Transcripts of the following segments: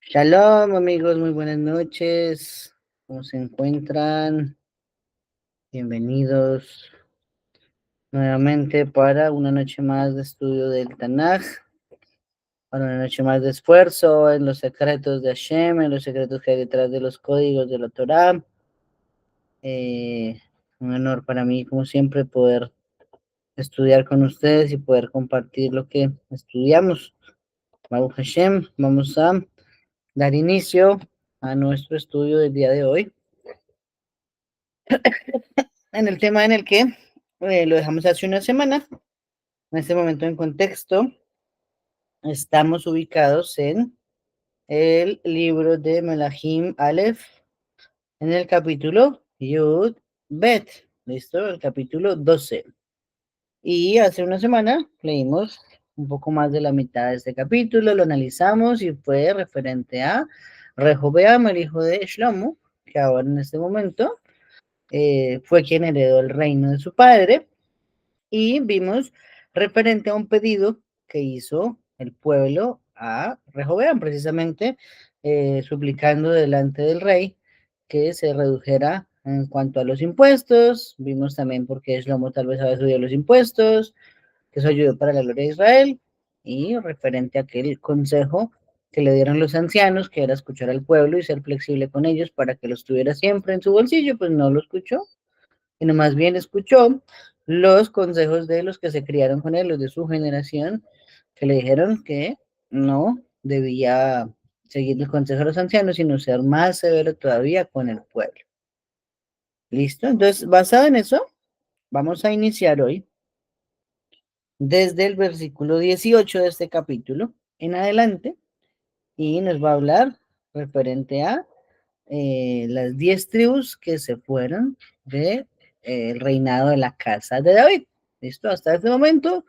Shalom amigos, muy buenas noches. ¿Cómo se encuentran? Bienvenidos nuevamente para una noche más de estudio del Tanaj, para una noche más de esfuerzo en los secretos de Hashem, en los secretos que hay detrás de los códigos de la Torá. Un honor para mí, como siempre, poder estudiar con ustedes y poder compartir lo que estudiamos. Baruch Hashem, vamos a dar inicio a nuestro estudio del día de hoy, en el tema en el que lo dejamos hace una semana. En este momento en contexto, estamos ubicados en el libro de Melahim Aleph, en el capítulo Yud Bet, ¿listo? El capítulo 12. Y hace una semana leímos un poco más de la mitad de este capítulo, lo analizamos y fue referente a Rehoboam, el hijo de Shlomo, que ahora en este momento fue quien heredó el reino de su padre. Y vimos referente a un pedido que hizo el pueblo a Rehoboam, precisamente suplicando delante del rey que se redujera en cuanto a los impuestos. Vimos también por qué Shlomo tal vez había subido los impuestos, que eso ayudó para la gloria de Israel, y referente a aquel consejo que le dieron los ancianos, que era escuchar al pueblo y ser flexible con ellos para que los tuviera siempre en su bolsillo, pues no lo escuchó, sino más bien escuchó los consejos de los que se criaron con él, los de su generación, que le dijeron que no debía seguir los consejos de los ancianos, sino ser más severo todavía con el pueblo. ¿Listo? Entonces, basado en eso, vamos a iniciar hoy desde el versículo 18 de este capítulo en adelante, y nos va a hablar referente a las 10 tribus que se fueron de el reinado de la casa de David. ¿Listo? Hasta este momento,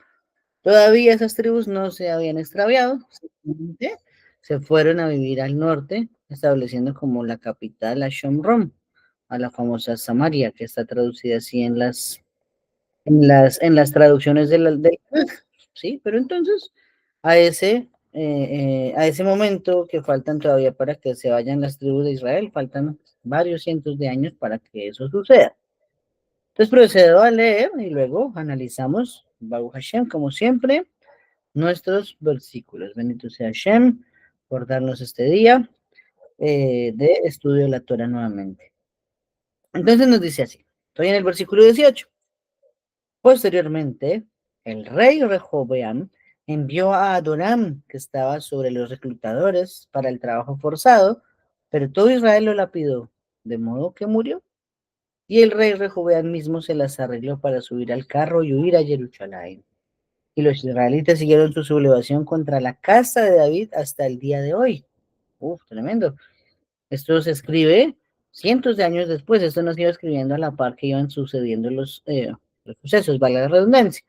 todavía esas tribus no se habían extraviado, simplemente se fueron a vivir al norte, estableciendo como la capital a Shomron, a la famosa Samaria, que está traducida así en las traducciones del ¿sí? Pero entonces, a ese momento que faltan todavía para que se vayan las tribus de Israel, faltan varios cientos de años para que eso suceda. Entonces procedo a leer y luego analizamos, Baruch Hashem, como siempre, nuestros versículos. Bendito sea Hashem por darnos este día de estudio de la Torah nuevamente. Entonces nos dice así, estoy en el versículo 18. Posteriormente, el rey Rehoboam envió a Adoram, que estaba sobre los reclutadores para el trabajo forzado, pero todo Israel lo lapidó, de modo que murió. Y el rey Rehoboam mismo se las arregló para subir al carro y huir a Jerusalén. Y los israelitas siguieron su sublevación contra la casa de David hasta el día de hoy. Uf, tremendo. Esto se escribe cientos de años después. Esto no se iba escribiendo a la par que iban sucediendo los sucesos, vale la redundancia.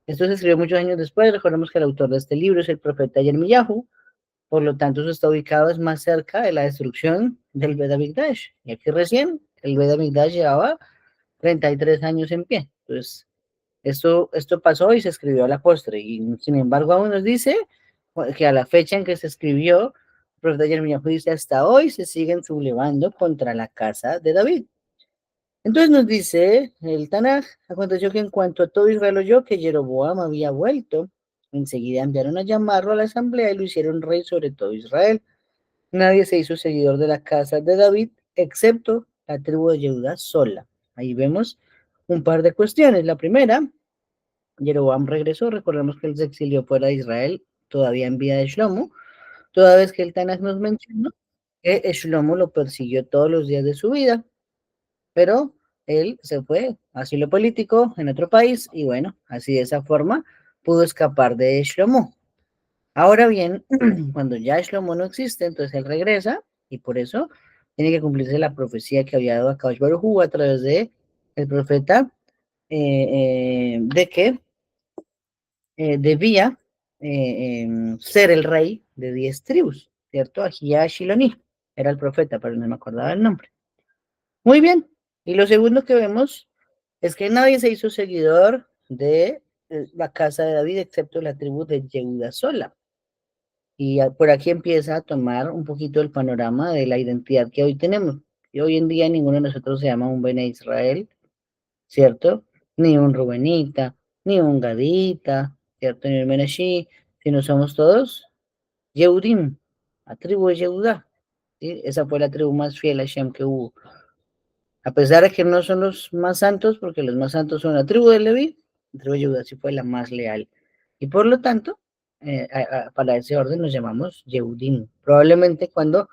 Esto se escribió muchos años después. Recordemos que el autor de este libro es el profeta Yermiyahu, por lo tanto, eso está ubicado es más cerca de la destrucción del Bet HaMikdash. Y aquí recién el Bet HaMikdash llevaba 33 años en pie. Entonces, esto pasó y se escribió a la postre. Y sin embargo, aún nos dice que a la fecha en que se escribió, el profeta Yermiyahu dice, hasta hoy se siguen sublevando contra la casa de David. Entonces nos dice el Tanaj, aconteció que en cuanto a todo Israel oyó que Jeroboam había vuelto, enseguida enviaron a llamarlo a la asamblea y lo hicieron rey sobre todo Israel. Nadie se hizo seguidor de la casa de David, excepto la tribu de Judá sola. Ahí vemos un par de cuestiones. La primera, Jeroboam regresó, recordemos que él se exilió fuera de Israel, todavía en vida de Shlomo, toda vez que el Tanaj nos menciona que Shlomo lo persiguió todos los días de su vida, pero él se fue a asilo político en otro país y bueno, así de esa forma pudo escapar de Shlomo. Ahora bien, cuando ya Shlomo no existe, entonces él regresa y por eso tiene que cumplirse la profecía que había dado a Kadosh Baruj Hu a través de el profeta de que debía ser el rey de 10 tribus, ¿cierto? Ahía Shiloní era el profeta, pero no me acordaba el nombre. Muy bien. Y lo segundo que vemos es que nadie se hizo seguidor de la casa de David excepto la tribu de Yehuda sola. Y por aquí empieza a tomar un poquito el panorama de la identidad que hoy tenemos. Y hoy en día ninguno de nosotros se llama un Bene Israel, ¿cierto? Ni un Rubenita, ni un Gadita, ¿cierto? Ni un Menashí, sino somos todos Yehudim, la tribu de Yehudá, ¿sí? Esa fue la tribu más fiel a Shem que hubo. A pesar de que no son los más santos, porque los más santos son la tribu de Leví, la tribu de Judá sí fue la más leal. Y por lo tanto, para ese orden nos llamamos Yehudim. Probablemente cuando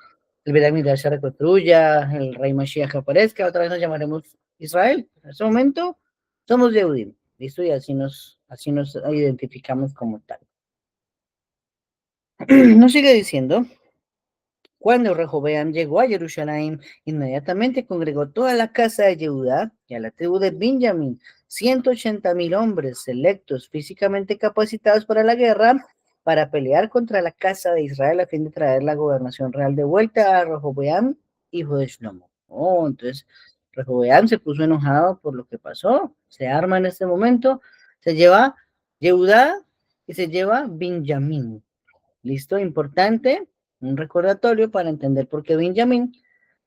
el Beit HaMikdash se reconstruya, el rey Mashiach aparezca, otra vez nos llamaremos Israel. En ese momento somos Yehudim. ¿Listo? Y así nos identificamos como tal. Nos sigue diciendo. Cuando Rehoboam llegó a Jerusalén, inmediatamente congregó toda la casa de Judá y a la tribu de Benjamín, 180,000 hombres selectos, físicamente capacitados para la guerra, para pelear contra la casa de Israel a fin de traer la gobernación real de vuelta a Rehoboam, hijo de Shlomo. Oh, entonces Rehoboam se puso enojado por lo que pasó, se arma en este momento, se lleva Judá y se lleva Benjamín. ¿Listo? Importante, un recordatorio para entender por qué Benjamín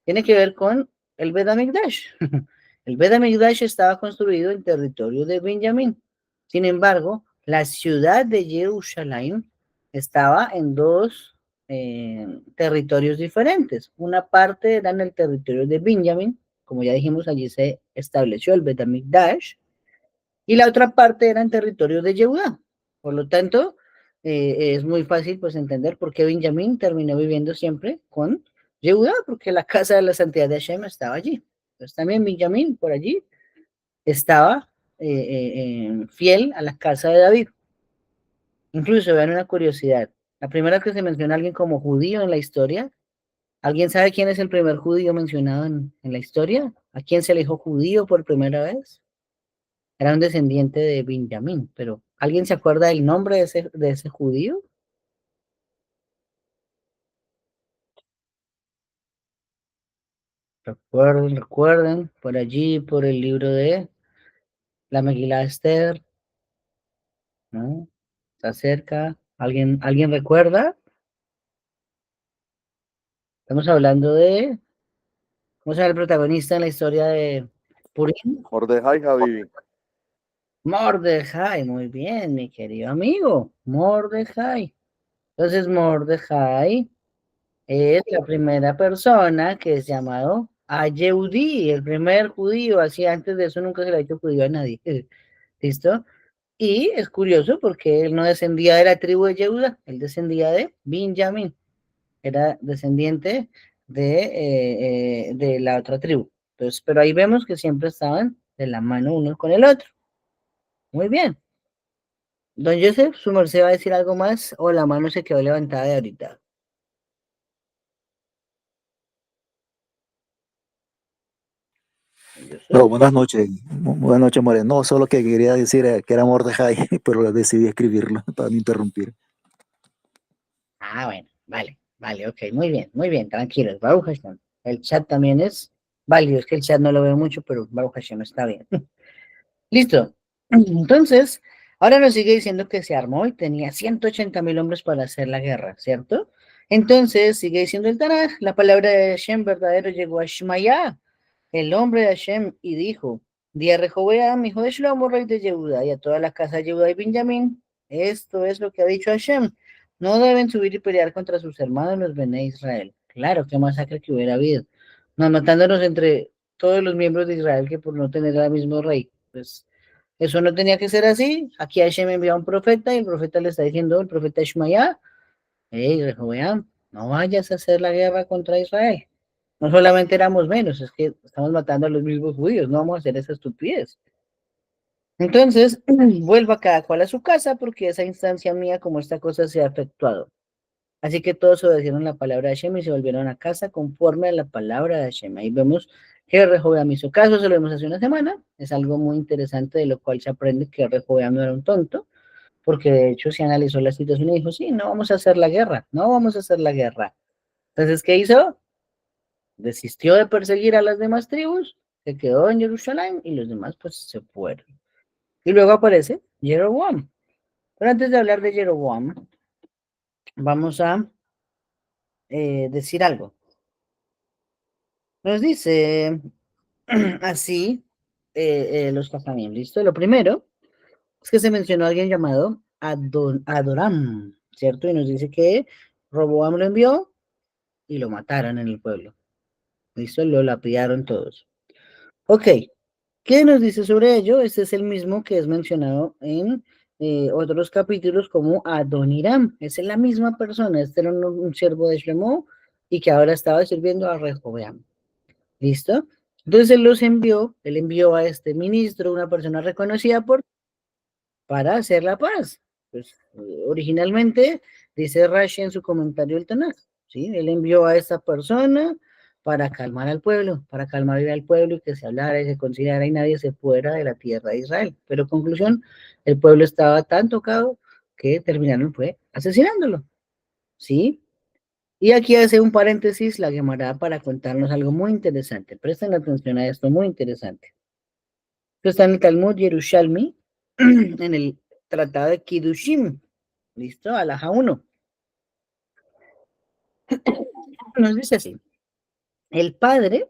tiene que ver con el Bet HaMikdash. El Bet HaMikdash estaba construido en territorio de Benjamín. Sin embargo, la ciudad de Jerusalén estaba en dos territorios diferentes. Una parte era en el territorio de Benjamín, como ya dijimos, allí se estableció el Bet HaMikdash, y la otra parte era en territorio de Yehudá. Por lo tanto, es muy fácil pues entender por qué Benjamín terminó viviendo siempre con Yehudá, porque la casa de la santidad de Hashem estaba allí. Entonces también Benjamín por allí estaba fiel a la casa de David. Incluso vean una curiosidad. La primera vez que se menciona a alguien como judío en la historia, ¿alguien sabe quién es el primer judío mencionado en la historia? ¿A quién se le dijo judío por primera vez? Era un descendiente de Benjamín, pero ¿alguien se acuerda del nombre de ese judío? Recuerden, por allí, por el libro de la Megilá Esther, ¿no? Está cerca. ¿Alguien recuerda? Estamos hablando de, ¿cómo se llama el protagonista en la historia de Purim? Mordejai Habibi. Mordejai, muy bien, mi querido amigo, Mordejai. Entonces, Mordejai es la primera persona que es llamado a Yehudí, el primer judío, así antes de eso nunca se le ha hecho judío a nadie. ¿Listo? Y es curioso porque él no descendía de la tribu de Yehuda, él descendía de Benjamín, era descendiente de la otra tribu. Entonces, pero ahí vemos que siempre estaban de la mano uno con el otro. Muy bien. Don Joseph, su merced va a decir algo más o la mano se quedó levantada de ahorita. No, buenas noches, María. No, solo que quería decir que era Mordejai, pero decidí escribirlo para no interrumpir. Ah, bueno, vale, ok, muy bien, tranquilos, Baruch Hashem. El chat también es válido, es que el chat no lo veo mucho, pero Baruch Hashem está bien. Listo. Entonces, ahora nos sigue diciendo que se armó y tenía 180,000 hombres para hacer la guerra, ¿cierto? Entonces, sigue diciendo el Tanaj, la palabra de Hashem verdadero llegó a Shmaya, el hombre de Hashem, y dijo, di a Rehoboam, hijo de Shlomo, rey de Yehuda, y a toda la casa de Yehuda y Benjamín, esto es lo que ha dicho Hashem, no deben subir y pelear contra sus hermanos los Bene Israel. Claro, qué masacre que hubiera habido. Nos matándonos entre todos los miembros de Israel que por no tener al mismo rey. Pues eso no tenía que ser así. Aquí Hashem envía a un profeta y el profeta le está diciendo, el profeta Ishmael, hey, Rehoboam, no vayas a hacer la guerra contra Israel. No solamente éramos menos, es que estamos matando a los mismos judíos, no vamos a hacer esa estupidez. Entonces, vuelva cada cual a su casa porque esa instancia mía, como esta cosa se ha efectuado. Así que todos obedecieron la palabra de Hashem y se volvieron a casa conforme a la palabra de Hashem. Ahí vemos que Rehoboam hizo caso, se lo vimos hace una semana. Es algo muy interesante de lo cual se aprende que Rehoboam no era un tonto, porque de hecho se analizó la situación y dijo, sí, no vamos a hacer la guerra, no vamos a hacer la guerra. Entonces, ¿qué hizo? Desistió de perseguir a las demás tribus, se quedó en Jerusalén y los demás pues se fueron. Y luego aparece Jeroboam. Pero antes de hablar de Jeroboam, vamos a decir algo. Nos dice así los casamientos. ¿Listo? Lo primero es que se mencionó a alguien llamado Adoram, ¿cierto? Y nos dice que Roboam lo envió y lo mataron en el pueblo. ¿Listo? Lo lapidaron todos. Ok, ¿qué nos dice sobre ello? Este es el mismo que es mencionado en otros capítulos como Adoniram. Es la misma persona. Este era un siervo de Shlomo y que ahora estaba sirviendo a Rehoboam. ¿Listo? Entonces él envió a este ministro, una persona reconocida para hacer la paz. Pues originalmente, dice Rashi en su comentario del Tanakh, ¿sí? Él envió a esta persona para calmar al pueblo, para calmar al pueblo y que se hablara y se considerara y nadie se fuera de la tierra de Israel. Pero conclusión, el pueblo estaba tan tocado que terminaron fue asesinándolo, ¿sí? Y aquí hace un paréntesis la Gemara para contarnos algo muy interesante. Presten atención a esto, muy interesante. Esto está en el Talmud Yerushalmi, en el Tratado de Kiddushim. ¿Listo? Alaja 1. Nos dice así. El padre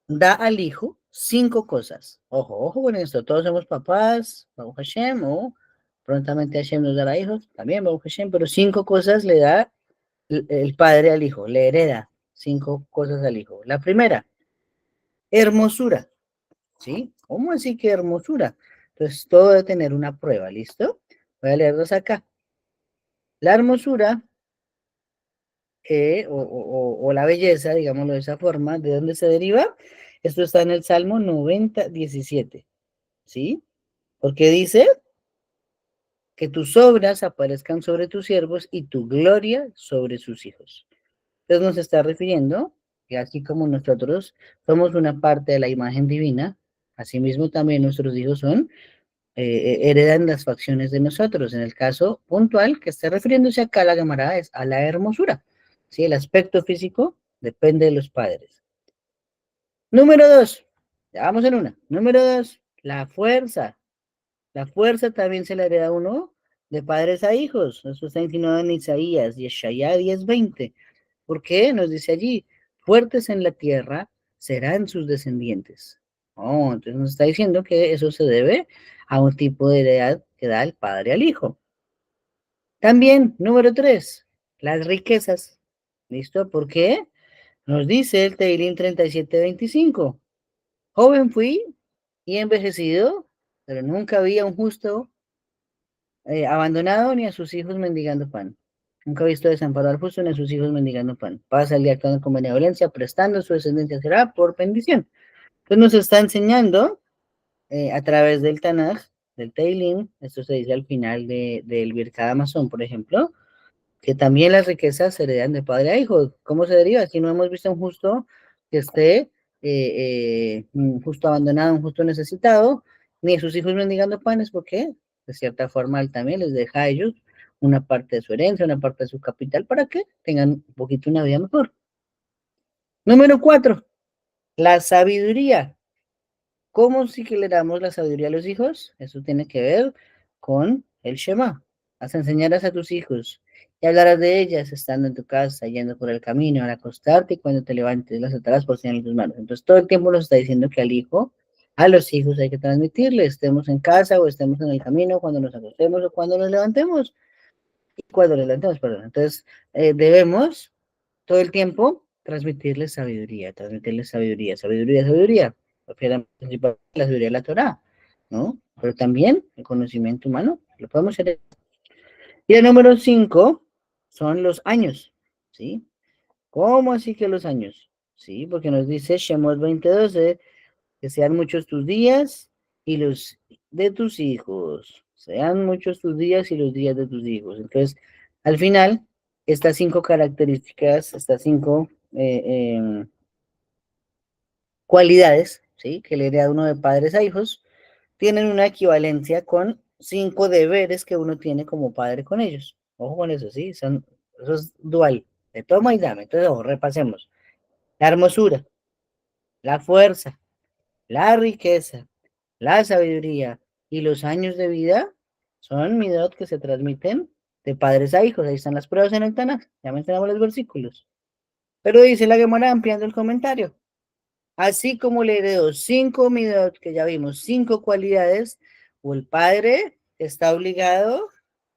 da al hijo 5 cosas. Ojo, ojo con esto. Todos somos papás, Baruch Hashem, o prontamente Hashem nos dará hijos, también Baruch Hashem, pero 5 cosas le da el padre al hijo, le hereda 5 cosas al hijo. La primera, hermosura. ¿Sí? ¿Cómo así que hermosura? Entonces, todo debe tener una prueba, ¿listo? Voy a leerlos acá. La hermosura o la belleza, digámoslo de esa forma, ¿de dónde se deriva? Esto está en el Salmo 90:17, ¿sí? Porque dice que tus obras aparezcan sobre tus siervos y tu gloria sobre sus hijos. Entonces nos está refiriendo que así como nosotros somos una parte de la imagen divina, asimismo también nuestros hijos son heredan las facciones de nosotros. En el caso puntual que está refiriéndose acá a la Gemara es a la hermosura. ¿Sí? El aspecto físico depende de los padres. Número 2, ya vamos en una. Número 2, la fuerza. La fuerza también se le hereda a uno de padres a hijos. Eso está insinuado en Isaías, Yeshaya 10:20. ¿Por qué? Nos dice allí, fuertes en la tierra serán sus descendientes. Oh, entonces nos está diciendo que eso se debe a un tipo de heredad que da el padre al hijo. También, número 3, las riquezas. ¿Listo? ¿Por qué? Nos dice el Teirín 37:25. Joven fui y envejecido, pero nunca vi a un justo abandonado ni a sus hijos mendigando pan. Nunca he visto desamparado al justo ni a sus hijos mendigando pan. Pasa el día actuando con benevolencia, prestando su descendencia será por bendición. Entonces nos está enseñando a través del Tanaj, del Teilim, esto se dice al final del Birkat Amazon, por ejemplo, que también las riquezas se heredan de padre a hijo. ¿Cómo se deriva? Si no hemos visto un justo que esté un justo abandonado, un justo necesitado, ni sus hijos mendigando panes, ¿por qué? De cierta forma, él también les deja a ellos una parte de su herencia, una parte de su capital, para que tengan un poquito una vida mejor. Número 4, la sabiduría. ¿Cómo sí que le damos la sabiduría a los hijos? Eso tiene que ver con el Shema. Las enseñarás a tus hijos y hablarás de ellas estando en tu casa, yendo por el camino, al acostarte y cuando te levantes, las atarás por señal en tus manos. Entonces todo el tiempo nos está diciendo que al hijo, a los hijos hay que transmitirle, estemos en casa o estemos en el camino, cuando nos acostemos o cuando nos levantemos, cuando nos levantemos, perdón. Entonces debemos todo el tiempo transmitirles sabiduría, sabiduría, sabiduría. Refiere principalmente a la sabiduría de la Torah, ¿no? Pero también el conocimiento humano, lo podemos hacer. Y el número 5 son los años, ¿sí? ¿Cómo así que los años? Sí, porque nos dice Shemot 20:12, que sean muchos tus días y los de tus hijos. Sean muchos tus días y los días de tus hijos. Entonces, al final, estas 5 características, estas 5 cualidades, ¿sí? Que le hereda uno de padres a hijos, tienen una equivalencia con 5 deberes que uno tiene como padre con ellos. Ojo con eso, ¿sí? Eso es dual, de toma y dame. Entonces, ojo, repasemos. La hermosura, la fuerza, la riqueza, la sabiduría y los años de vida son midot que se transmiten de padres a hijos. Ahí están las pruebas en el Tanaj. Ya mencionamos los versículos. Pero dice la Gemara ampliando el comentario. Así como le heredó 5 midot, que ya vimos, 5 cualidades, o el padre está obligado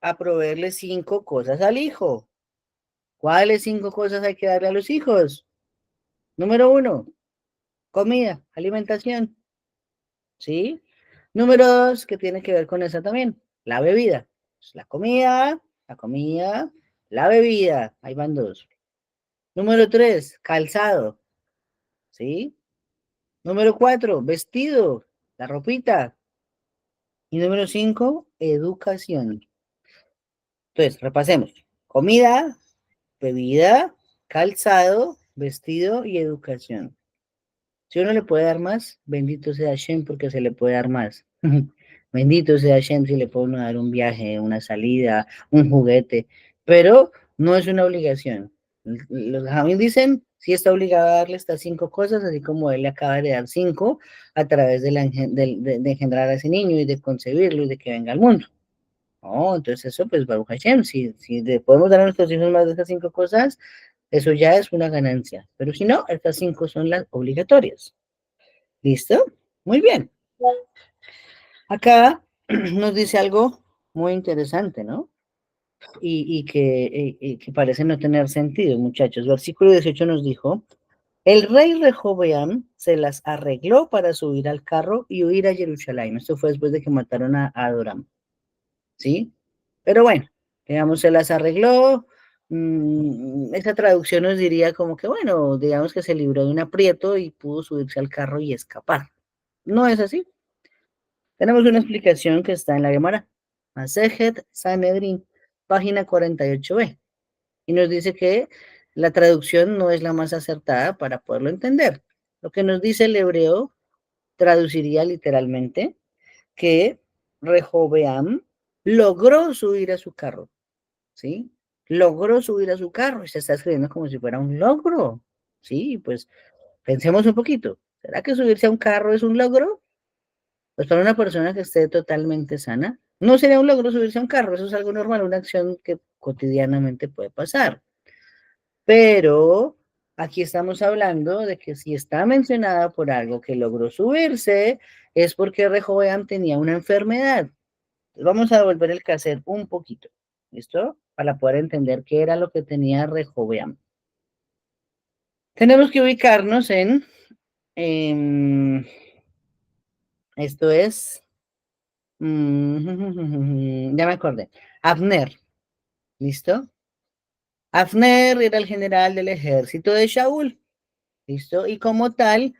a proveerle 5 cosas al hijo. ¿Cuáles 5 cosas hay que darle a los hijos? Número 1, comida, alimentación, ¿sí? Número 2, que tiene que ver con esa también, la bebida. Pues la comida, la bebida, ahí van 2. Número 3, calzado, ¿sí? Número 4, vestido, la ropita. Y número 5, educación. Entonces, repasemos. Comida, bebida, calzado, vestido y educación. Si uno le puede dar más, bendito sea Hashem porque se le puede dar más. Bendito sea Hashem si le puede uno dar un viaje, una salida, un juguete, pero no es una obligación. Los Jamín dicen, sí está obligado a darle estas 5 cosas, así como él le acaba de dar 5 a través de engendrar a ese niño y de concebirlo y de que venga al mundo. Oh, entonces eso, pues, Baruch Hashem, si le podemos dar a nuestros hijos más de esas 5 cosas, eso ya es una ganancia. Pero si no, estas 5 son las obligatorias. ¿Listo? Muy bien. Acá nos dice algo muy interesante, ¿no? Y que parece no tener sentido, muchachos. Versículo 18 nos dijo, el rey Rehoboam se las arregló para subir al carro y huir a Jerusalén. Esto fue después de que mataron a Adoram, ¿sí? Pero bueno, digamos, se las arregló. Esa traducción nos diría como que, bueno, digamos que se libró de un aprieto y pudo subirse al carro y escapar. No es así. Tenemos una explicación que está en la Gemara, Masejet Sanedrin, página 48b, y nos dice que la traducción no es la más acertada para poderlo entender. Lo que nos dice el hebreo traduciría literalmente que Rehoboam logró subir a su carro, ¿sí? Logró subir a su carro y se está escribiendo como si fuera un logro, ¿sí? Pues pensemos un poquito. ¿Será que subirse a un carro es un logro? Pues para una persona que esté totalmente sana, no sería un logro subirse a un carro, eso es algo normal, una acción que cotidianamente puede pasar. Pero aquí estamos hablando de que si está mencionada por algo que logró subirse, es porque Rehoboam tenía una enfermedad. Vamos a devolver el cassette un poquito, ¿listo? Para poder entender qué era lo que tenía Rehoboam. Tenemos que ubicarnos en esto es, ya me acordé, Abner, ¿listo? Abner era el general del ejército de Shaul, ¿listo? Y como tal,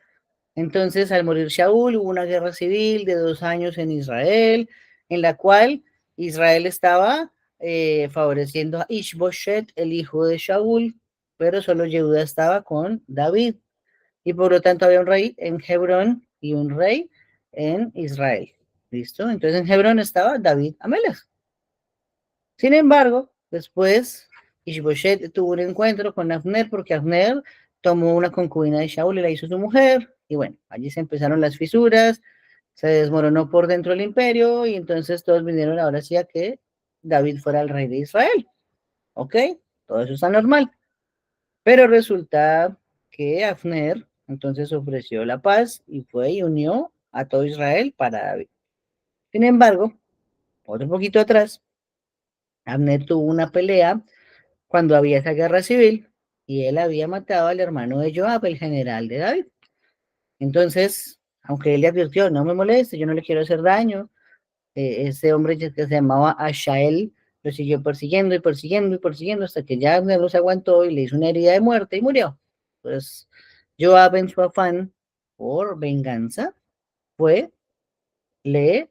entonces al morir Shaul hubo una guerra civil de 2 años en Israel, en la cual Israel estaba favoreciendo a Ishbosheth, el hijo de Shaul, pero solo Yehuda estaba con David. Y por lo tanto había un rey en Hebrón y un rey en Israel. ¿Listo? Entonces en Hebrón estaba David Amelech. Sin embargo, después Ishbosheth tuvo un encuentro con Abner porque Abner tomó una concubina de Shaul y la hizo su mujer. Y bueno, allí se empezaron las fisuras, se desmoronó por dentro el imperio y entonces todos vinieron ahora sí a que David fuera el rey de Israel. ¿Ok? Todo eso está normal. Pero resulta que Abner entonces ofreció la paz y fue y unió a todo Israel para David. Sin embargo, otro poquito atrás, Abner tuvo una pelea cuando había esa guerra civil y él había matado al hermano de Joab, el general de David. Entonces, aunque él le advirtió, no me moleste, yo no le quiero hacer daño, ese hombre que se llamaba Ashael lo siguió persiguiendo y persiguiendo y persiguiendo hasta que ya Abner los aguantó y le hizo una herida de muerte y murió. Pues Joab en su afán por venganza fue, le,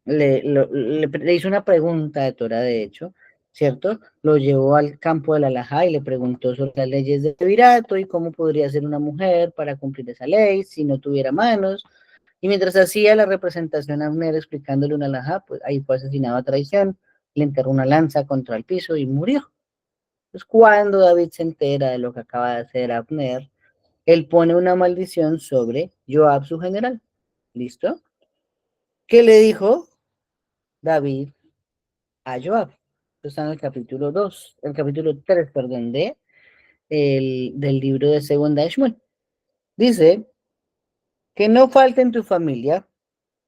le hizo una pregunta de Torah, de hecho, ¿cierto? Lo llevó al campo de la Alajá y le preguntó sobre las leyes de virato y cómo podría ser una mujer para cumplir esa ley si no tuviera manos. Y mientras hacía la representación a Abner explicándole una alajá, pues ahí fue asesinado a traición, le enterró una lanza contra el piso y murió. Pues cuando David se entera de lo que acaba de hacer Abner, él pone una maldición sobre Joab, su general. ¿Listo? ¿Qué le dijo David? a Joab. Esto está en el capítulo 2, el capítulo 3, perdón, del libro de Segunda de Shmuel. Dice que no falte en tu familia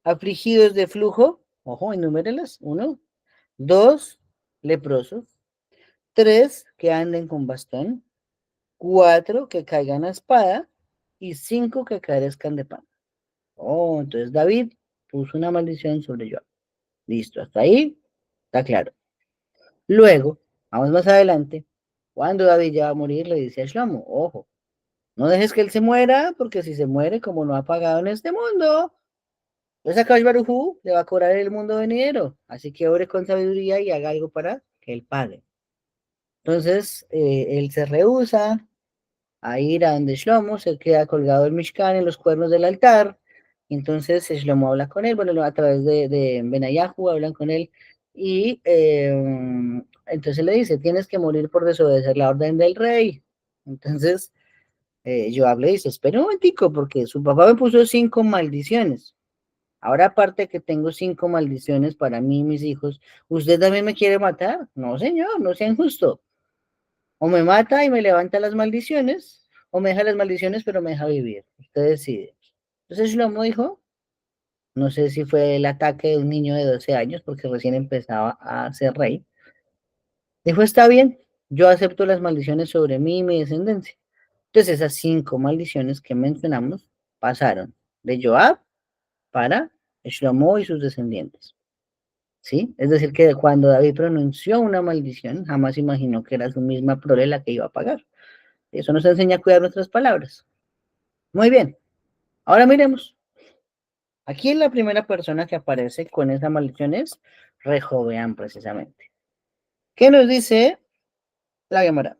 afligidos de flujo, ojo, enumérelas, 1, 2, leprosos, 3, que anden con bastón, 4, que caigan a espada, y 5, que carezcan de pan. Oh, entonces David puso una maldición sobre Joab. Listo, hasta ahí está claro. Luego, vamos más adelante, cuando David ya va a morir, le dice a Shlomo, ojo, no dejes que él se muera, porque si se muere, como no ha pagado en este mundo, pues a Kadosh Baruj Hu le va a cobrar el mundo venidero. Así que ore con sabiduría y haga algo para que él pague. Entonces, él se rehúsa a ir a donde Shlomo, se queda colgado el Mishkan en los cuernos del altar. Entonces Shlomo habla con él, bueno, a través de Benayahu hablan con él y entonces le dice, tienes que morir por desobedecer la orden del rey. Entonces Joab le dice, espera un momentico, porque su papá me puso 5 maldiciones. Ahora aparte que tengo 5 maldiciones para mí y mis hijos, ¿usted también me quiere matar? No, señor, no sea injusto. O me mata y me levanta las maldiciones, o me deja las maldiciones pero me deja vivir. Usted decide. Entonces Shlomo dijo, no sé si fue el ataque de un niño de 12 años, porque recién empezaba a ser rey. Dijo, está bien, yo acepto las maldiciones sobre mí y mi descendencia. Entonces esas 5 maldiciones que mencionamos pasaron de Joab para Shlomo y sus descendientes. ¿Sí? Es decir, que cuando David pronunció una maldición, jamás imaginó que era su misma prole la que iba a pagar. Eso nos enseña a cuidar nuestras palabras. Muy bien, ahora miremos. Aquí la primera persona que aparece con esa maldición es Rehoboam, precisamente. ¿Qué nos dice la Gemara?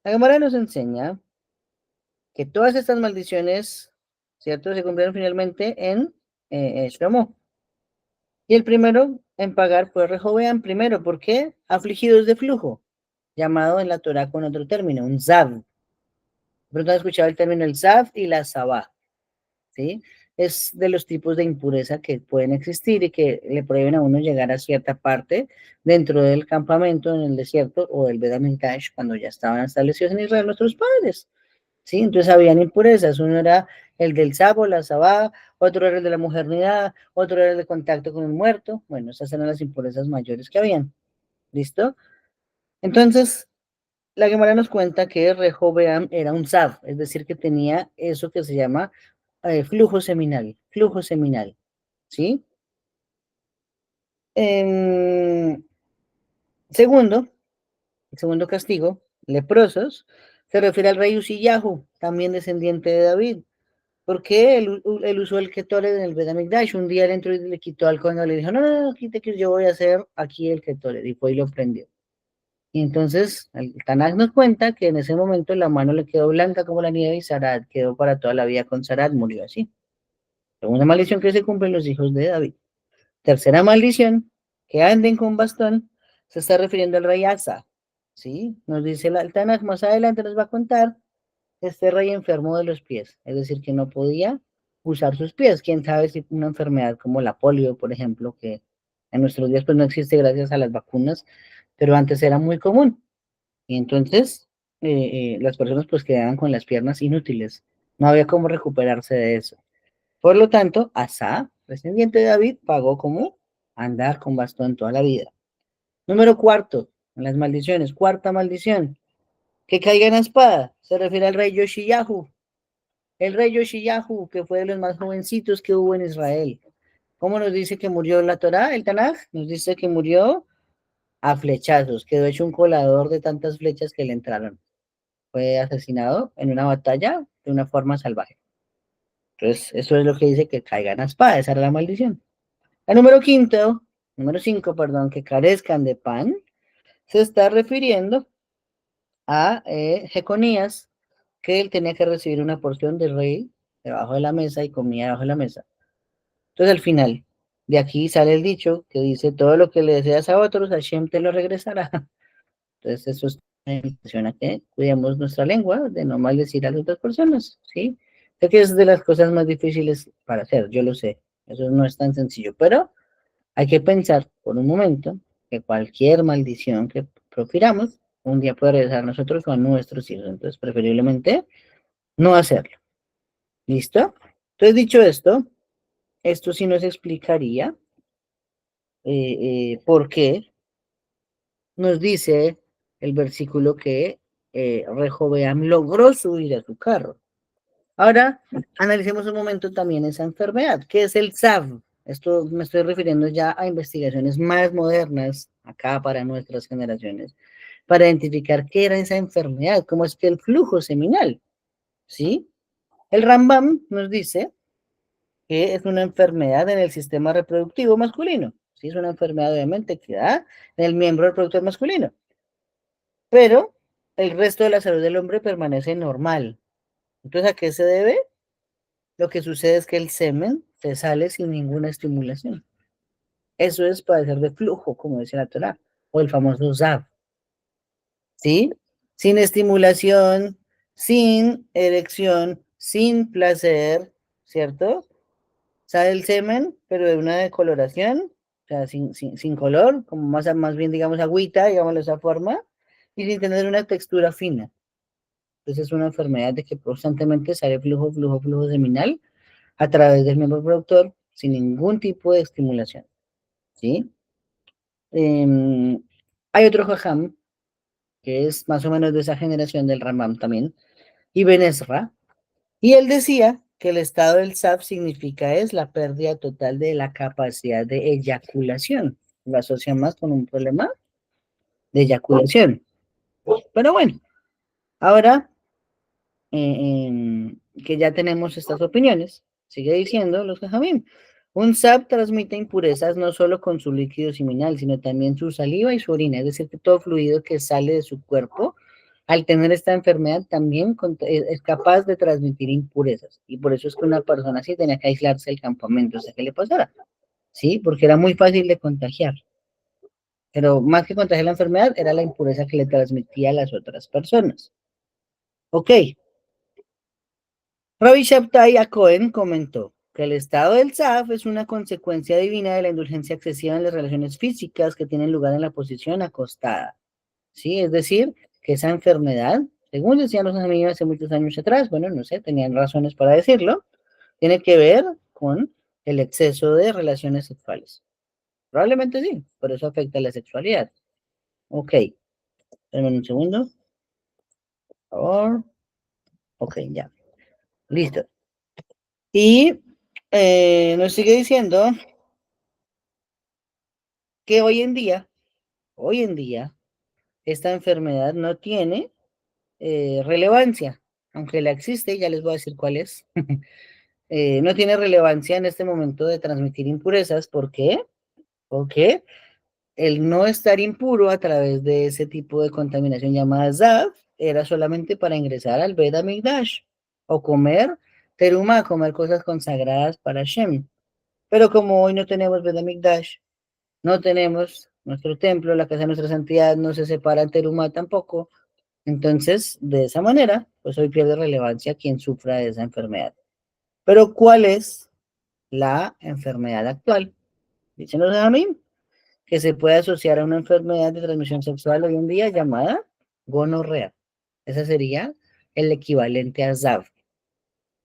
La Gemara nos enseña que todas estas maldiciones, ¿cierto?, se cumplieron finalmente en Shlomo. Y el primero en pagar fue Rehoboam primero. ¿Por qué? Afligidos de flujo, llamado en la Torah con otro término, un zav. Pronto han escuchado el término el zav y la sabá, ¿sí? Es de los tipos de impureza que pueden existir y que le prohíben a uno llegar a cierta parte dentro del campamento en el desierto o del Beth Amikdash cuando ya estaban establecidos en Israel nuestros padres, ¿sí? Entonces habían impurezas, uno era el del sabo, la sabá, otro era el de la mujernidad, otro era el de contacto con un muerto, bueno, esas eran las impurezas mayores que habían, ¿listo? Entonces, la Gemara nos cuenta que Rehoboam era un Zav, es decir, que tenía eso que se llama flujo seminal, ¿sí? En segundo, el segundo castigo, leprosos, se refiere al rey Uziyahu, también descendiente de David, porque él usó el Ketoret en el Bet HaMikdash, un día él entró y le quitó al cono, le dijo, no, no, no, quite que yo voy a hacer aquí el Ketoret, y fue y lo prendió. Y entonces el Tanakh nos cuenta que en ese momento la mano le quedó blanca como la nieve y Sarat quedó para toda la vida con Sarat, murió así. Segunda maldición que se cumple en los hijos de David. Tercera maldición, que anden con bastón, se está refiriendo al rey Asa. ¿Sí? Nos dice el Tanakh, más adelante nos va a contar, este rey enfermo de los pies, es decir, que no podía usar sus pies. Quién sabe si una enfermedad como la polio, por ejemplo, que en nuestros días pues no existe gracias a las vacunas, pero antes era muy común. Y entonces las personas pues quedaban con las piernas inútiles. No había cómo recuperarse de eso. Por lo tanto, Asa, descendiente de David, pagó como andar con bastón toda la vida. Número cuarto, en las maldiciones, cuarta maldición, que caiga en la espada. Se refiere al rey Yoshiyahu. El rey Yoshiyahu, que fue de los más jovencitos que hubo en Israel. ¿Cómo nos dice que murió la Torá, el Tanaj? Nos dice que murió a flechazos, quedó hecho un colador de tantas flechas que le entraron. Fue asesinado en una batalla de una forma salvaje. Entonces, eso es lo que dice que caigan a espada, esa era la maldición. La número 5, perdón, que carezcan de pan, se está refiriendo a Jeconías, que él tenía que recibir una porción del rey debajo de la mesa y comía debajo de la mesa. Entonces, al final, de aquí sale el dicho que dice, todo lo que le deseas a otros, Hashem te lo regresará. Entonces, eso es una invitación a que cuidemos nuestra lengua, de no maldecir a las otras personas, ¿sí? Sé que es de las cosas más difíciles para hacer, yo lo sé, eso no es tan sencillo, pero Hay que pensar por un momento que cualquier maldición que profiramos, un día puede regresar a nosotros o a nuestros hijos. Entonces, preferiblemente no hacerlo. ¿Listo? Entonces, dicho esto sí nos explicaría por qué nos dice el versículo que Rehoboam logró subir a su carro. Ahora, analicemos un momento también esa enfermedad, que es el SAV. Esto me estoy refiriendo ya a investigaciones más modernas, acá para nuestras generaciones, para identificar qué era esa enfermedad, cómo es que el flujo seminal, ¿sí? El Rambam nos dice que es una enfermedad en el sistema reproductivo masculino, ¿sí? Es una enfermedad obviamente que da en el miembro reproductor masculino, pero el resto de la salud del hombre permanece normal. Entonces, ¿a qué se debe? Lo que sucede es que el semen se sale sin ninguna estimulación. Eso es padecer de flujo, como dice la Torah, o el famoso ZAV, ¿sí? Sin estimulación, sin erección, sin placer, ¿cierto? Sale el semen, pero de una decoloración, o sea, sin color, como más bien, digamos, agüita, digámoslo de esa forma, y sin tener una textura fina. Entonces es una enfermedad de que constantemente sale flujo seminal a través del miembro productor sin ningún tipo de estimulación, ¿sí? Hay otro jajam que es más o menos de esa generación del Rambam también, Ibn Ezra, y él decía que el estado del SAF significa es la pérdida total de la capacidad de eyaculación. Lo asocia más con un problema de eyaculación. Pero bueno, ahora que ya tenemos estas opiniones, sigue diciendo los Jajamim. Un SAP transmite impurezas no solo con su líquido seminal, sino también su saliva y su orina, es decir, que todo fluido que sale de su cuerpo, al tener esta enfermedad, también es capaz de transmitir impurezas. Y por eso es que una persona así tenía que aislarse del campamento, o sea, que le pasara, ¿sí? Porque era muy fácil de contagiar. Pero más que contagiar la enfermedad, era la impureza que le transmitía a las otras personas. Ok, Rabbi Shabtai Cohen comentó que el estado del SAF es una consecuencia divina de la indulgencia excesiva en las relaciones físicas que tienen lugar en la posición acostada. ¿Sí? Es decir, que esa enfermedad, según decían los amigos hace muchos años atrás, bueno, no sé, tenían razones para decirlo, tiene que ver con el exceso de relaciones sexuales. Probablemente sí, por eso afecta la sexualidad. Ok, espérenme un segundo, por favor. Ok, ya, listo. Y nos sigue diciendo que hoy en día, esta enfermedad no tiene relevancia, aunque la existe, ya les voy a decir cuál es. No tiene relevancia en este momento de transmitir impurezas. ¿Por qué? Porque el no estar impuro a través de ese tipo de contaminación llamada ZAV era solamente para ingresar al Bet HaMikdash o comer teruma, comer cosas consagradas para Shem. Pero como hoy no tenemos Bet HaMikdash, no tenemos nuestro templo, la casa de nuestra santidad, no se separa en teruma tampoco. Entonces, de esa manera, pues hoy pierde relevancia quien sufra de esa enfermedad. Pero, ¿cuál es la enfermedad actual? Dicen los Jamim que se puede asociar a una enfermedad de transmisión sexual hoy en día llamada gonorrea. Ese sería el equivalente a ZAV,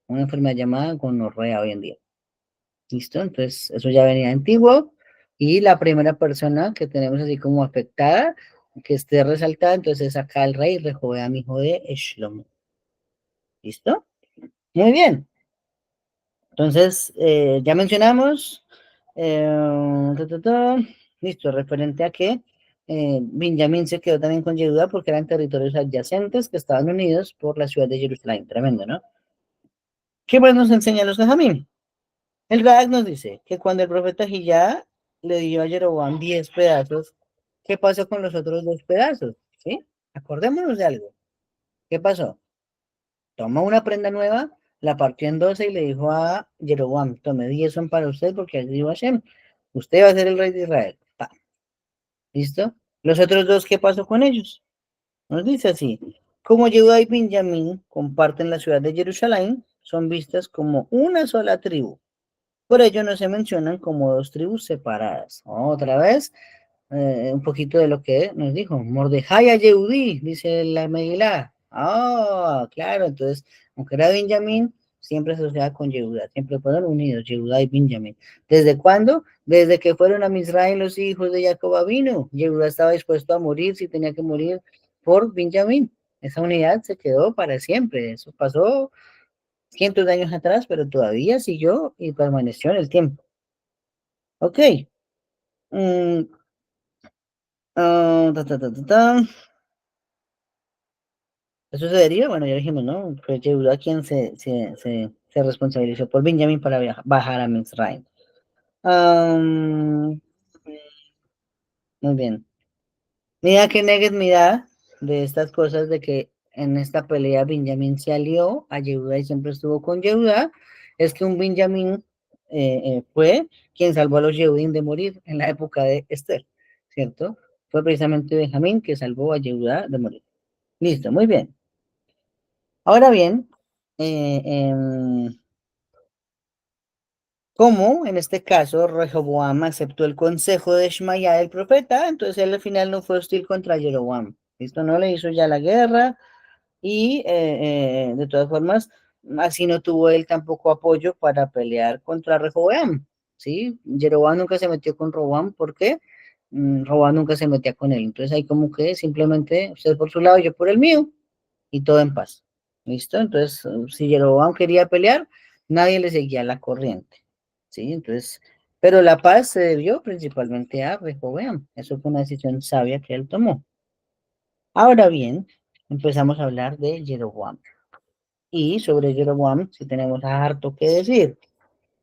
una enfermedad llamada gonorrea hoy en día. ¿Listo? Entonces, eso ya venía antiguo. Y la primera persona que tenemos así como afectada, que esté resaltada, entonces es acá el rey Rehoboam, hijo de Shlomo. ¿Listo? Muy bien. Entonces, ya mencionamos, listo, referente a que Benjamín se quedó también con Yehuda porque eran territorios adyacentes que estaban unidos por la ciudad de Jerusalén. Tremendo, ¿no? ¿Qué más nos enseñan los Jajamim? El Radak nos dice que cuando el profeta Gillá le dio a Jeroboam 10 pedazos, ¿qué pasó con los otros 2 pedazos? ¿Sí? Acordémonos de algo. ¿Qué pasó? Tomó una prenda nueva, la partió en 12 y le dijo a Jeroboam, tome 10 son para usted porque así dijo Hashem. Usted va a ser el rey de Israel. Pa. ¿Listo? Los otros 2, ¿qué pasó con ellos? Nos dice así, como Judá y Benjamín comparten la ciudad de Jerusalén, son vistas como una sola tribu. Por ello no se mencionan como dos tribus separadas. Otra vez, un poquito de lo que nos dijo, Mordejai a Yehudí, dice la Megilá. Ah, claro, entonces, aunque era Benjamín, siempre se asociaba con Yehudá, siempre fueron unidos, Yehudá y Benjamín. ¿Desde cuándo? Desde que fueron a Misraim los hijos de Jacob vino. Yehudá estaba dispuesto a morir si tenía que morir por Benjamín. Esa unidad se quedó para siempre. Eso pasó cientos de años atrás, pero todavía siguió y permaneció en el tiempo. Ok. Mm, ta, ta, ta, ta, ta. Eso se deriva, bueno, ya dijimos, ¿no? Fue Yehuda quien se responsabilizó por Benjamín para bajar a Mizraim. Muy bien. Mira que Negues mira de estas cosas de que en esta pelea Benjamín se alió a Yehuda y siempre estuvo con Yehuda, es que un Benjamín fue quien salvó a los Yehudim de morir en la época de Esther, ¿cierto? Fue precisamente Benjamín que salvó a Yehuda de morir. Listo, muy bien. Ahora bien, eh, em, como en este caso Rehoboam aceptó el consejo de Shmaya el profeta, entonces él al final no fue hostil contra Jeroboam. Esto no le hizo ya la guerra y de todas formas, así no tuvo él tampoco apoyo para pelear contra Rehoboam. ¿Sí? Jeroboam nunca se metió con Roboam porque Roboam nunca se metía con él. Entonces ahí como que simplemente usted por su lado, yo por el mío y todo en paz. ¿Listo? Entonces, si Jeroboam quería pelear, nadie le seguía la corriente. ¿Sí? Entonces, pero la paz se debió principalmente a Rehoboam. Eso fue una decisión sabia que él tomó. Ahora bien, empezamos a hablar de Jeroboam. Y sobre Jeroboam, si tenemos harto que decir.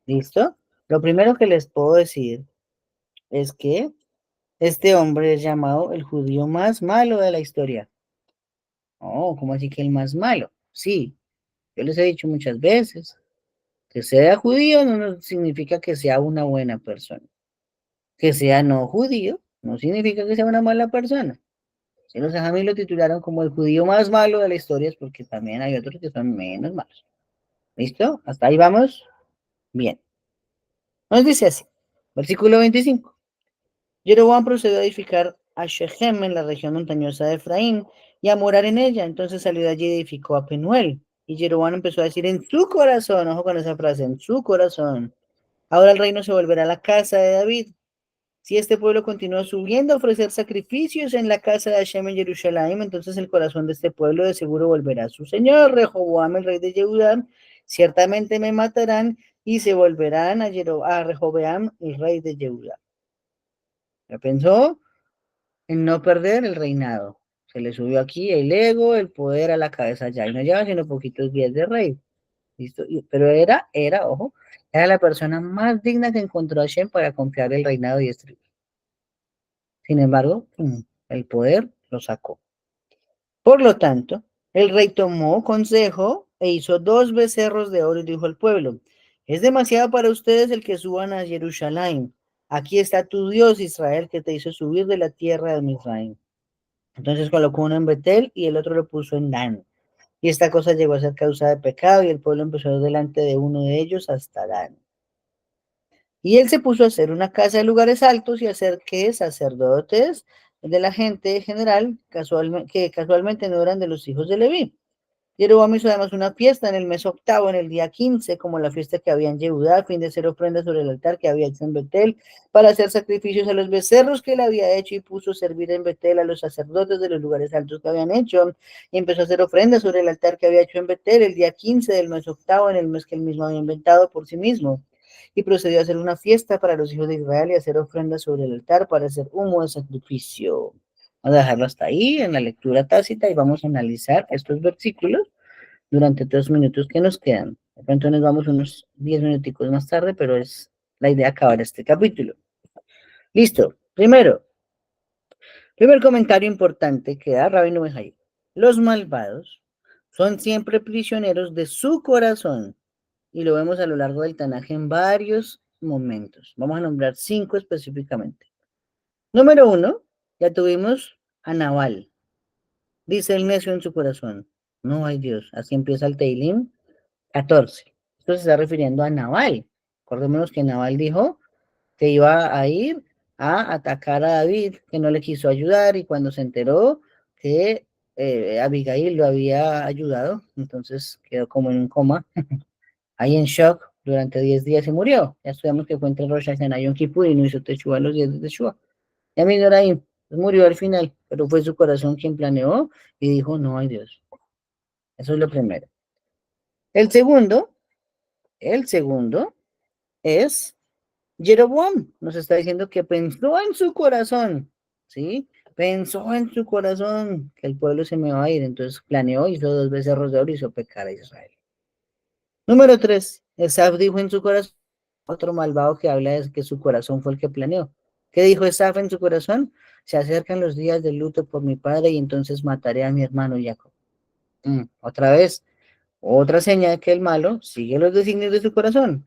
¿Listo? Lo primero que les puedo decir es que este hombre es llamado el judío más malo de la historia. Oh, ¿cómo así que el más malo? Sí, yo les he dicho muchas veces, que sea judío no significa que sea una buena persona. Que sea no judío no significa que sea una mala persona. Si los ajamí lo titularon como el judío más malo de la historia es porque también hay otros que son menos malos. ¿Listo? Hasta ahí vamos. Bien. Nos dice así. Versículo 25. Jeroboam procedió a edificar a Shechem en la región montañosa de Efraín y a morar en ella. Entonces salió de allí y edificó a Penuel. Y Jeroboam empezó a decir en su corazón, ojo con esa frase, en su corazón, ahora el reino se volverá a la casa de David. Si este pueblo continúa subiendo a ofrecer sacrificios en la casa de Hashem en Jerusalén, entonces el corazón de este pueblo de seguro volverá a su señor, Rehoboam, el rey de Yehudá. Ciertamente me matarán y se volverán a Rehoboam, el rey de Yehudá. Ya pensó en no perder el reinado. Se le subió aquí el ego, el poder a la cabeza ya, y no lleva sino poquitos días de rey. ¿Listo? Pero ojo, era la persona más digna que encontró Hashem para confiar el reinado y destruir. Sin embargo, el poder lo sacó. Por lo tanto, el rey tomó consejo e hizo 2 becerros de oro y dijo al pueblo, es demasiado para ustedes el que suban a Jerusalén. Aquí está tu Dios Israel que te hizo subir de la tierra de Misraim. Entonces colocó uno en Betel y el otro lo puso en Dan. Y esta cosa llegó a ser causa de pecado y el pueblo empezó a ir delante de uno de ellos hasta Dan. Y él se puso a hacer una casa de lugares altos y a hacer que sacerdotes de la gente general, que casualmente no eran de los hijos de Leví. Jeroboam hizo además una fiesta en el mes octavo, en el día 15, como la fiesta que había en Yehudá, a fin de hacer ofrendas sobre el altar que había hecho en Betel, para hacer sacrificios a los becerros que él había hecho, y puso a servir en Betel a los sacerdotes de los lugares altos que habían hecho, y empezó a hacer ofrendas sobre el altar que había hecho en Betel el día 15 del mes octavo, en el mes que él mismo había inventado por sí mismo. Y procedió a hacer una fiesta para los hijos de Israel y a hacer ofrendas sobre el altar para hacer humo de sacrificio. Vamos a dejarlo hasta ahí en la lectura tácita y vamos a analizar estos versículos durante 2 minutos que nos quedan. De pronto nos vamos unos 10 minuticos más tarde, pero es la idea acabar este capítulo. Listo. Primer comentario importante que da Rabbi Nuheim. Los malvados son siempre prisioneros de su corazón y lo vemos a lo largo del Tanaj en varios momentos. Vamos a nombrar 5 específicamente. Número 1, ya tuvimos a Naval. Dice el necio en su corazón, no hay Dios. Así empieza el Teilim 14. Esto se está refiriendo a Naval. Acordémonos que Nabal dijo que iba a ir a atacar a David, que no le quiso ayudar, y cuando se enteró que Abigail lo había ayudado, entonces quedó como en un coma, ahí en shock, durante 10 días y murió. Ya estudiamos que fue entre Rosh Hashanah y Yom Kippur y no hizo Teshuvah los días de Teshuvah. Ya vino ahí, murió al final, pero fue su corazón quien planeó y dijo, no hay Dios. Eso es lo primero. El segundo, el segundo es Jeroboam. Nos está diciendo que pensó en su corazón, ¿sí? Pensó en su corazón que el pueblo se me va a ir, entonces planeó, hizo 2 becerros de oro y hizo pecar a Israel. Número 3, Esaf dijo en su corazón, otro malvado que habla de que su corazón fue el que planeó. ¿Qué dijo Esaf en su corazón? Se acercan los días del luto por mi padre y entonces mataré a mi hermano Jacob. Otra vez, otra señal de que el malo sigue los designios de su corazón.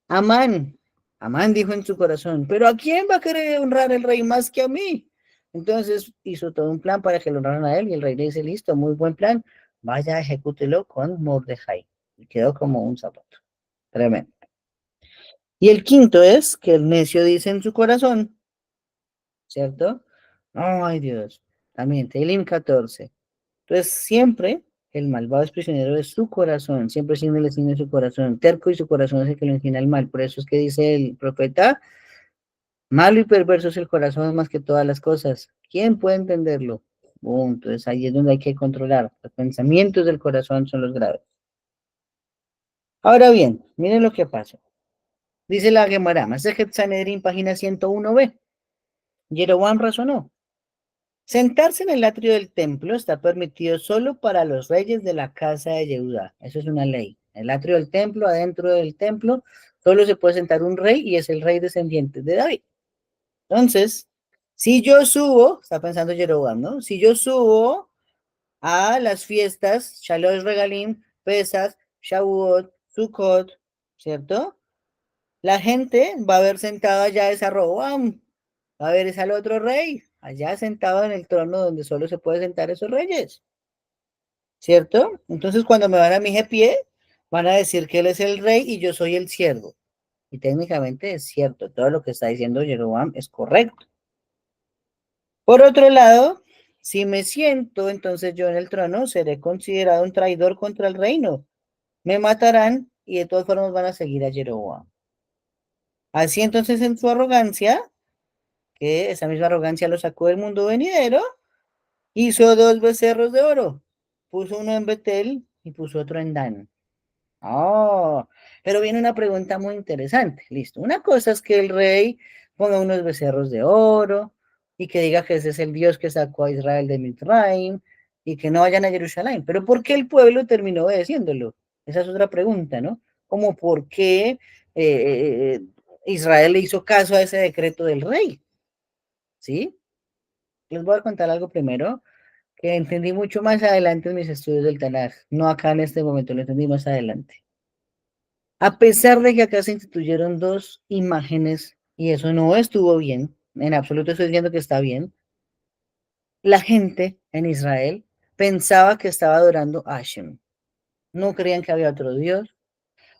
Amán, Amán dijo en su corazón, pero ¿a quién va a querer honrar el rey más que a mí? Entonces hizo todo un plan para que lo honraran a él y el rey le dice, listo, muy buen plan, vaya, ejecútelo con Mordejai. Y quedó como un zapato. Tremendo. Y el quinto es que el necio dice en su corazón, ¿cierto? Ay, Dios. También, Tehilim 14. Entonces, siempre el malvado es prisionero de su corazón, siempre siendo el destino de su corazón, terco y su corazón es el que lo inclina al mal. Por eso es que dice el profeta, malo y perverso es el corazón más que todas las cosas. ¿Quién puede entenderlo? Entonces ahí es donde hay que controlar. Los pensamientos del corazón son los graves. Ahora bien, miren lo que pasa. Dice la Gemara, Masejet Sanedrín, página 101b. Jeroboam razonó. Sentarse en el atrio del templo está permitido solo para los reyes de la casa de Yehudá. Eso es una ley. El atrio del templo, adentro del templo, solo se puede sentar un rey y es el rey descendiente de David. Entonces, si yo subo, está pensando Jeroboam, ¿no? Si yo subo a las fiestas, Shalosh Regalim, Pesach, Shavuot, Sukkot, ¿cierto? La gente va a ver sentado allá esa Roboam, va a ver es al otro rey, allá sentado en el trono donde solo se puede sentar esos reyes, ¿cierto? Entonces cuando me van a mi pie, van a decir que él es el rey y yo soy el siervo. Y técnicamente es cierto, todo lo que está diciendo Jeroboam es correcto. Por otro lado, si me siento entonces yo en el trono, seré considerado un traidor contra el reino. Me matarán y de todas formas van a seguir a Jeroboam. Así entonces en su arrogancia, que esa misma arrogancia lo sacó del mundo venidero, hizo 2 becerros de oro. Puso uno en Betel y puso otro en Dan. Oh, pero viene una pregunta muy interesante. Listo. Una cosa es que el rey ponga unos becerros de oro y que diga que ese es el Dios que sacó a Israel de Mitzrayim y que no vayan a Jerusalén. Pero ¿por qué el pueblo terminó obedeciéndolo? Esa es otra pregunta, ¿no? Como por qué Israel le hizo caso a ese decreto del rey. ¿Sí? Les voy a contar algo primero que entendí mucho más adelante en mis estudios del Tanaj. No acá en este momento, lo entendí más adelante. A pesar de que acá se instituyeron 2 imágenes y eso no estuvo bien, en absoluto estoy diciendo que está bien, la gente en Israel pensaba que estaba adorando a Hashem. No creían que había otro Dios,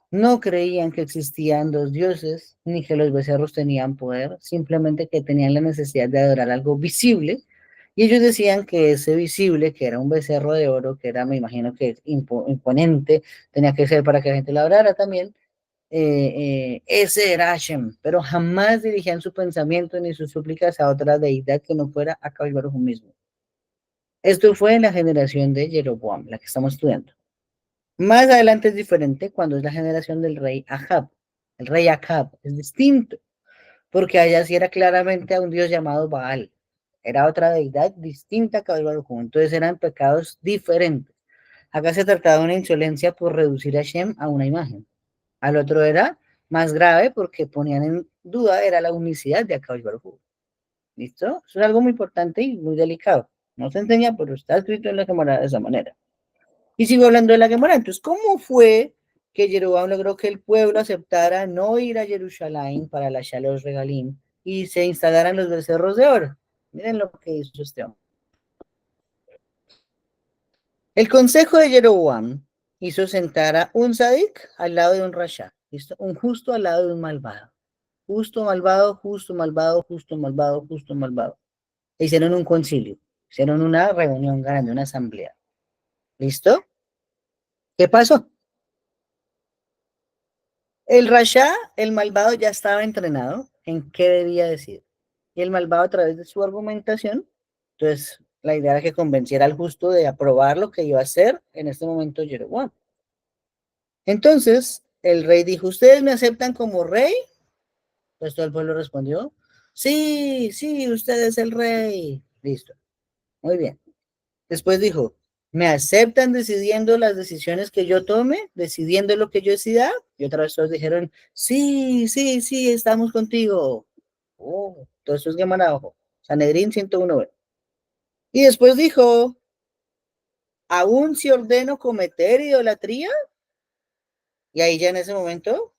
no creían que existían 2 dioses, ni que los becerros tenían poder, simplemente que tenían la necesidad de adorar algo visible. Y ellos decían que ese visible, que era un becerro de oro, que era, me imagino que imponente, tenía que ser para que la gente lo adorara también, ese era Hashem, pero jamás dirigían su pensamiento ni sus súplicas a otra deidad que no fuera a Baruj mismo. Esto fue en la generación de Jeroboam, la que estamos estudiando. Más adelante es diferente cuando es la generación del rey Ahab. El rey Ahab es distinto, porque allá sí era claramente a un dios llamado Baal. Era otra deidad distinta a Baruj. Entonces eran pecados diferentes. Acá se trataba de una insolencia por reducir a Hashem a una imagen. Al otro era más grave porque ponían en duda era la unicidad de Akadosh Baruj Hu. ¿Listo? Eso es algo muy importante y muy delicado. No se enseña, pero está escrito en la Gemara de esa manera. Y sigo hablando de la Gemara. Entonces, ¿cómo fue que Jeroboam logró que el pueblo aceptara no ir a Jerusalén para la Shalosh Regalim y se instalaran los becerros de oro? Miren lo que hizo este hombre. El consejo de Jeroboam hizo sentar a un sadik al lado de un rasha. ¿Listo? Un justo al lado de un malvado. Justo, malvado, justo, malvado, justo, malvado, justo, malvado. Hicieron un concilio, hicieron una reunión grande, una asamblea. ¿Listo? ¿Qué pasó? El Rasha, el malvado, ya estaba entrenado en qué debía decir. Y el malvado, a través de su argumentación, entonces la idea era que convenciera al justo de aprobar lo que iba a hacer en este momento Jeroboam. Entonces, el rey dijo, ¿ustedes me aceptan como rey? Pues todo el pueblo respondió, sí, sí, usted es el rey. Listo, muy bien. Después dijo, ¿me aceptan decidiendo las decisiones que yo tome? ¿Decidiendo lo que yo decida? Y otra vez todos dijeron, sí, sí, sí, estamos contigo. Oh, todo eso es de abajo. Sanedrín 101. Y después dijo, ¿aún si ordeno cometer idolatría? Y ahí ya en ese momento,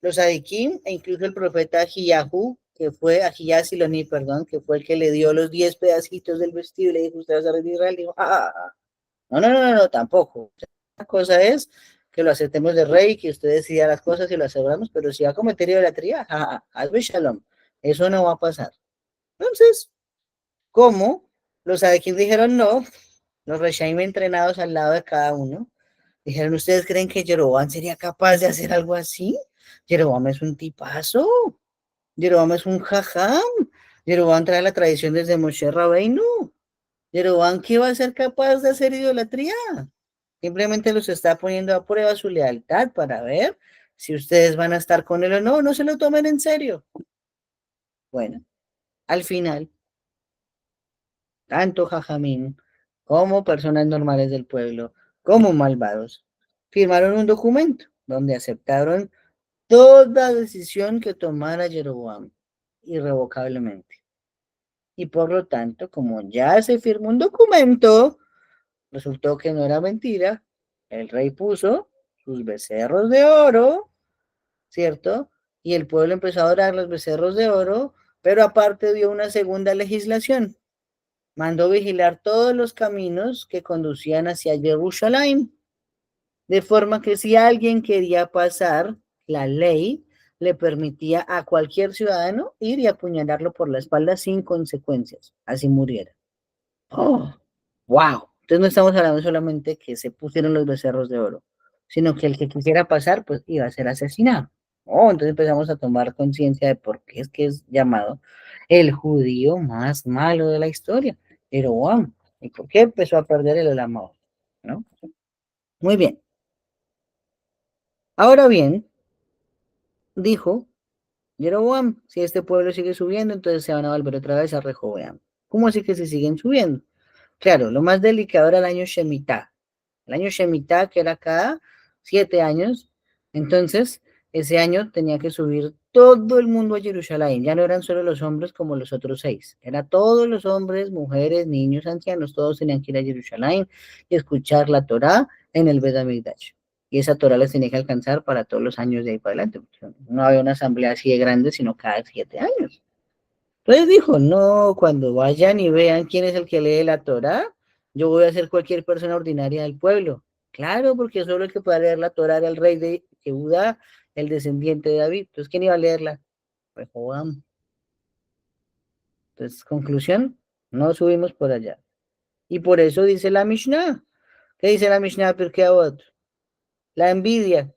los adikim e incluso el profeta Ahiyahu, que fue Ahiyah Siloni, perdón, que fue el que le dio los 10 pedacitos del vestido y le dijo, usted va a ser de Israel, dijo, no, no, no, no, no, tampoco. Una cosa es que lo aceptemos de rey, que usted decida las cosas y lo aseguramos, pero si va a cometer idolatría, hazme shalom. Eso no va a pasar. Entonces, ¿cómo? Los adikim dijeron no, los reshaim entrenados al lado de cada uno, dijeron, ¿ustedes creen que Jeroboam sería capaz de hacer algo así? Jeroboam es un tipazo, Jeroboam es un jajam, Jeroboam trae la tradición desde Moshe Rabbeinu, Jeroboam, ¿qué va a ser capaz de hacer idolatría? Simplemente los está poniendo a prueba su lealtad para ver si ustedes van a estar con él o no, no se lo tomen en serio. Bueno, al final, tanto Jajamín como personas normales del pueblo, como malvados, firmaron un documento donde aceptaron toda decisión que tomara Jeroboam irrevocablemente. Y por lo tanto, como ya se firmó un documento, resultó que no era mentira, el rey puso sus becerros de oro, ¿cierto? Y el pueblo empezó a adorar los becerros de oro, pero aparte dio una segunda legislación. Mandó vigilar todos los caminos que conducían hacia Jerusalén, de forma que si alguien quería pasar, la ley le permitía a cualquier ciudadano ir y apuñalarlo por la espalda sin consecuencias, así muriera. ¡Oh! ¡Wow! Entonces no estamos hablando solamente que se pusieron los becerros de oro, sino que el que quisiera pasar, pues iba a ser asesinado. Oh, entonces empezamos a tomar conciencia de por qué es que es llamado el judío más malo de la historia, Jeroboam. ¿Y por qué empezó a perder el amor? ¿No? Muy bien. Ahora bien, dijo Jeroboam, si este pueblo sigue subiendo, entonces se van a volver otra vez a Rehoboam. ¿Cómo así que se siguen subiendo? Claro, lo más delicado era el año Shemitah. El año Shemitah, que era cada 7 años, entonces ese año tenía que subir todo el mundo a Jerusalén. Ya no eran solo los hombres como los otros 6, era todos los hombres, mujeres, niños, ancianos, todos tenían que ir a Jerusalén y escuchar la Torá en el Bet HaMikdash. Y esa Torá les tenía que alcanzar para todos los años de ahí para adelante. No había una asamblea así de grande, sino cada 7 años. Entonces dijo, no, cuando vayan y vean quién es el que lee la Torá, yo voy a ser cualquier persona ordinaria del pueblo. Claro, porque solo el que puede leer la Torá era el rey de Judá, el descendiente de David. Entonces, ¿quién iba a leerla? Rehoboam. Entonces, conclusión, no subimos por allá. Y por eso dice la Mishnah. ¿Qué dice la Mishnah? Porque la envidia,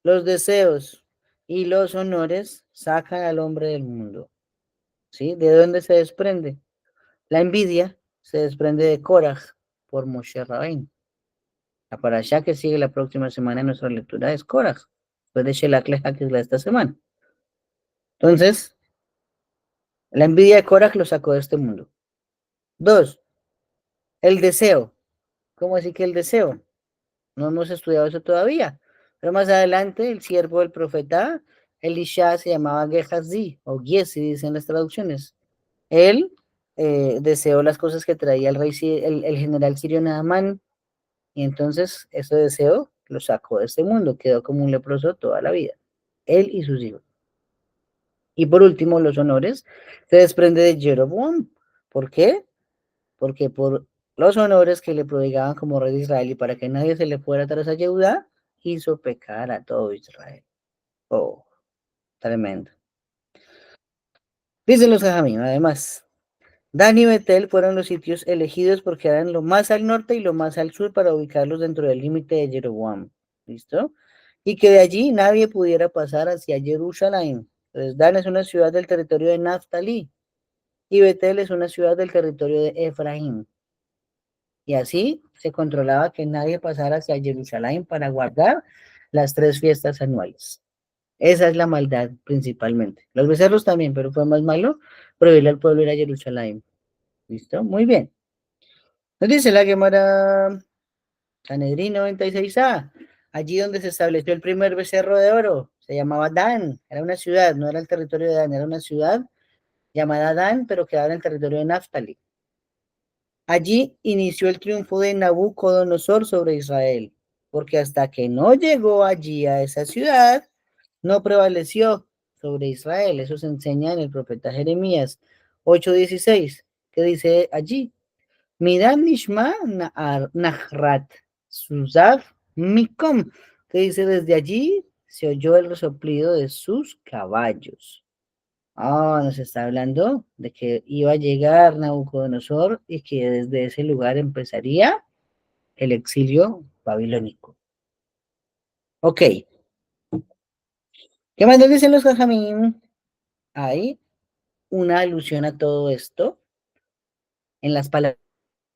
los deseos y los honores sacan al hombre del mundo. ¿Sí? ¿De dónde se desprende? La envidia se desprende de Korah por Moshe Rabbeinu. La parashá que sigue la próxima semana en nuestra lectura es Korah, después de Shelach Lecha, que es la de esta semana. Entonces, la envidia de Korah lo sacó de este mundo. 2, el deseo. ¿Cómo así que el deseo? No hemos estudiado eso todavía. Pero más adelante, el siervo del profeta, Elisha, se llamaba Gehazi, o Giesi, dicen las traducciones. Él deseó las cosas que traía el rey, el general sirio Naamán, y entonces ese deseo lo sacó de este mundo, quedó como un leproso toda la vida, él y sus hijos. Y por último, los honores se desprende de Jeroboam. ¿Por qué? Porque por los honores que le prodigaban como rey de Israel y para que nadie se le fuera atrás a Jehudá, hizo pecar a todo Israel. Oh, tremendo. Dicen los Jajamim, además, Dan y Betel fueron los sitios elegidos porque eran lo más al norte y lo más al sur para ubicarlos dentro del límite de Jeroboam. ¿Listo? Y que de allí nadie pudiera pasar hacia Jerusalén. Entonces, Dan es una ciudad del territorio de Naftalí y Betel es una ciudad del territorio de Efraín. Y así se controlaba que nadie pasara hacia Jerusalén para guardar las 3 fiestas anuales. Esa es la maldad principalmente. Los becerros también, pero fue más malo prohibirle al pueblo ir a Jerusalén. ¿Listo? Muy bien. Nos dice la Gemara Sanedrín 96a, allí donde se estableció el primer becerro de oro, se llamaba Dan, era una ciudad, no era el territorio de Dan, era una ciudad llamada Dan, pero quedaba en el territorio de Naftali. Allí inició el triunfo de Nabucodonosor sobre Israel, porque hasta que no llegó allí a esa ciudad, no prevaleció sobre Israel. Eso se enseña en el profeta Jeremías 8:16, que dice allí, Midan Nishma Nahrat Suzav Mikom, que dice desde allí se oyó el resoplido de sus caballos. Nos está hablando de que iba a llegar Nabucodonosor y que desde ese lugar empezaría el exilio babilónico. Ok, ¿qué más nos dicen los Jajamín? Hay una alusión a todo esto en las palabras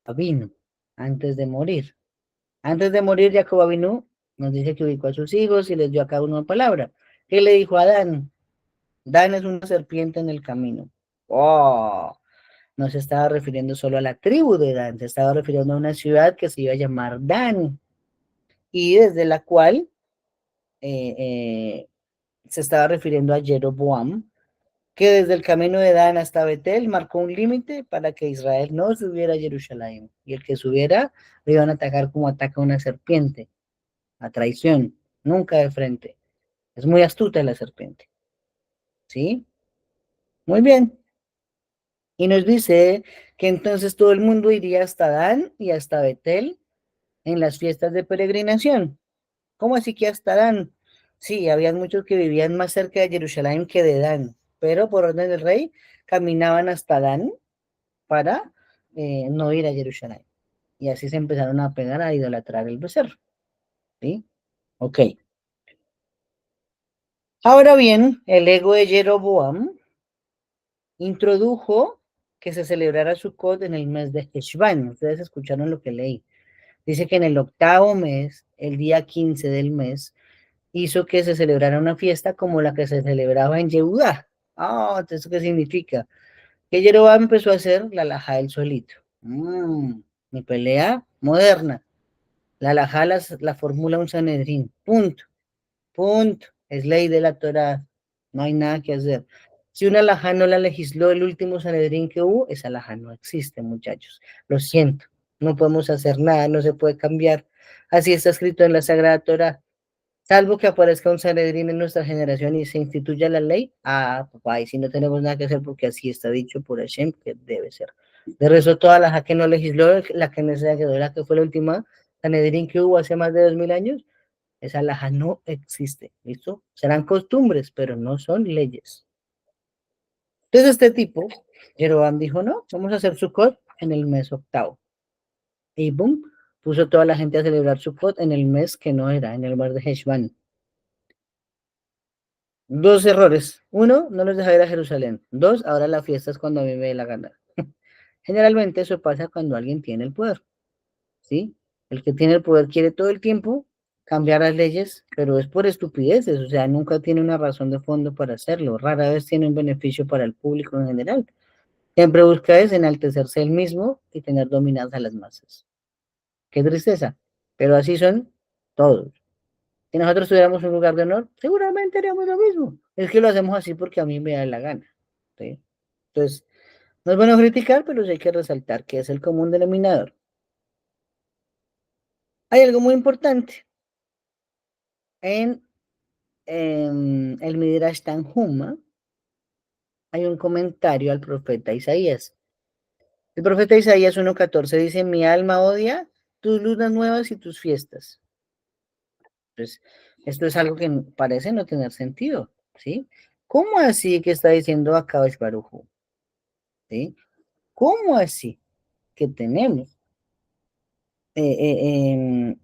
de Abinu, antes de morir. Antes de morir, Jacob Abinu nos dice que ubicó a sus hijos y les dio a cada uno una palabra. ¿Qué le dijo a Dan? Dan es una serpiente en el camino. ¡Oh! No se estaba refiriendo solo a la tribu de Dan, se estaba refiriendo a una ciudad que se iba a llamar Dan y desde la cual eh, eh, se estaba refiriendo a Jeroboam, que desde el camino de Dan hasta Betel marcó un límite para que Israel no subiera a Jerusalén y el que subiera lo iban a atacar como ataca una serpiente, a traición, nunca de frente. Es muy astuta la serpiente, ¿sí? Muy bien. Y nos dice que entonces todo el mundo iría hasta Dan y hasta Betel en las fiestas de peregrinación. ¿Cómo así que hasta Dan? Sí, había muchos que vivían más cerca de Jerusalén que de Dan, pero por orden del rey caminaban hasta Dan para no ir a Jerusalén. Y así se empezaron a pegar a idolatrar el becerro. ¿Sí? Ok. Ahora bien, el ego de Jeroboam introdujo que se celebrara Sukkot en el mes de Heshvan. Ustedes escucharon lo que leí. Dice que en el 8º mes, el día 15 del mes, hizo que se celebrara una fiesta como la que se celebraba en Yehudá. ¿Entonces qué significa? Que Jeroboam empezó a hacer la alajá él solito. Mi pelea moderna. La alajá la formula un Sanedrín. Punto. Punto. Es ley de la Torá. No hay nada que hacer. Si una alajá no la legisló el último Sanedrín que hubo, esa alajá no existe, muchachos. Lo siento. No podemos hacer nada, no se puede cambiar. Así está escrito en la Sagrada Torá. Salvo que aparezca un Sanedrín en nuestra generación y se instituya la ley, papá, y si no tenemos nada que hacer porque así está dicho por Hashem que debe ser. De resto, toda la que no legisló, la que no se quedó, la que fue la última Sanedrín que hubo hace más de 2000 años, esa laja no existe, ¿listo? Serán costumbres, pero no son leyes. Entonces este tipo, Jeroboam dijo, no, vamos a hacer Sukkot en el mes 8º. Y boom, puso toda la gente a celebrar Sukkot en el mes que no era, en el mes de Heshvan. Dos errores. Uno, no los deja ir a Jerusalén. Dos, ahora la fiesta es cuando a mí me dé la gana. Generalmente eso pasa cuando alguien tiene el poder, ¿sí? El que tiene el poder quiere todo el tiempo cambiar las leyes, pero es por estupideces, o sea, nunca tiene una razón de fondo para hacerlo. Rara vez tiene un beneficio para el público en general. Siempre busca es enaltecerse él mismo y tener dominadas a las masas. Qué tristeza, pero así son todos. Si nosotros tuviéramos un lugar de honor, seguramente haríamos lo mismo. Es que lo hacemos así porque a mí me da la gana. ¿Sí? Entonces, no es bueno criticar, pero sí hay que resaltar que es el común denominador. Hay algo muy importante en el Midrash Tanhuma, hay un comentario al profeta Isaías. El profeta Isaías 1:14 dice, mi alma odia tus lunas nuevas y tus fiestas. Pues esto es algo que parece no tener sentido, ¿sí? ¿Cómo así que está diciendo Akadosh Baruj Hu? ¿Sí? ¿Cómo así que tenemos em,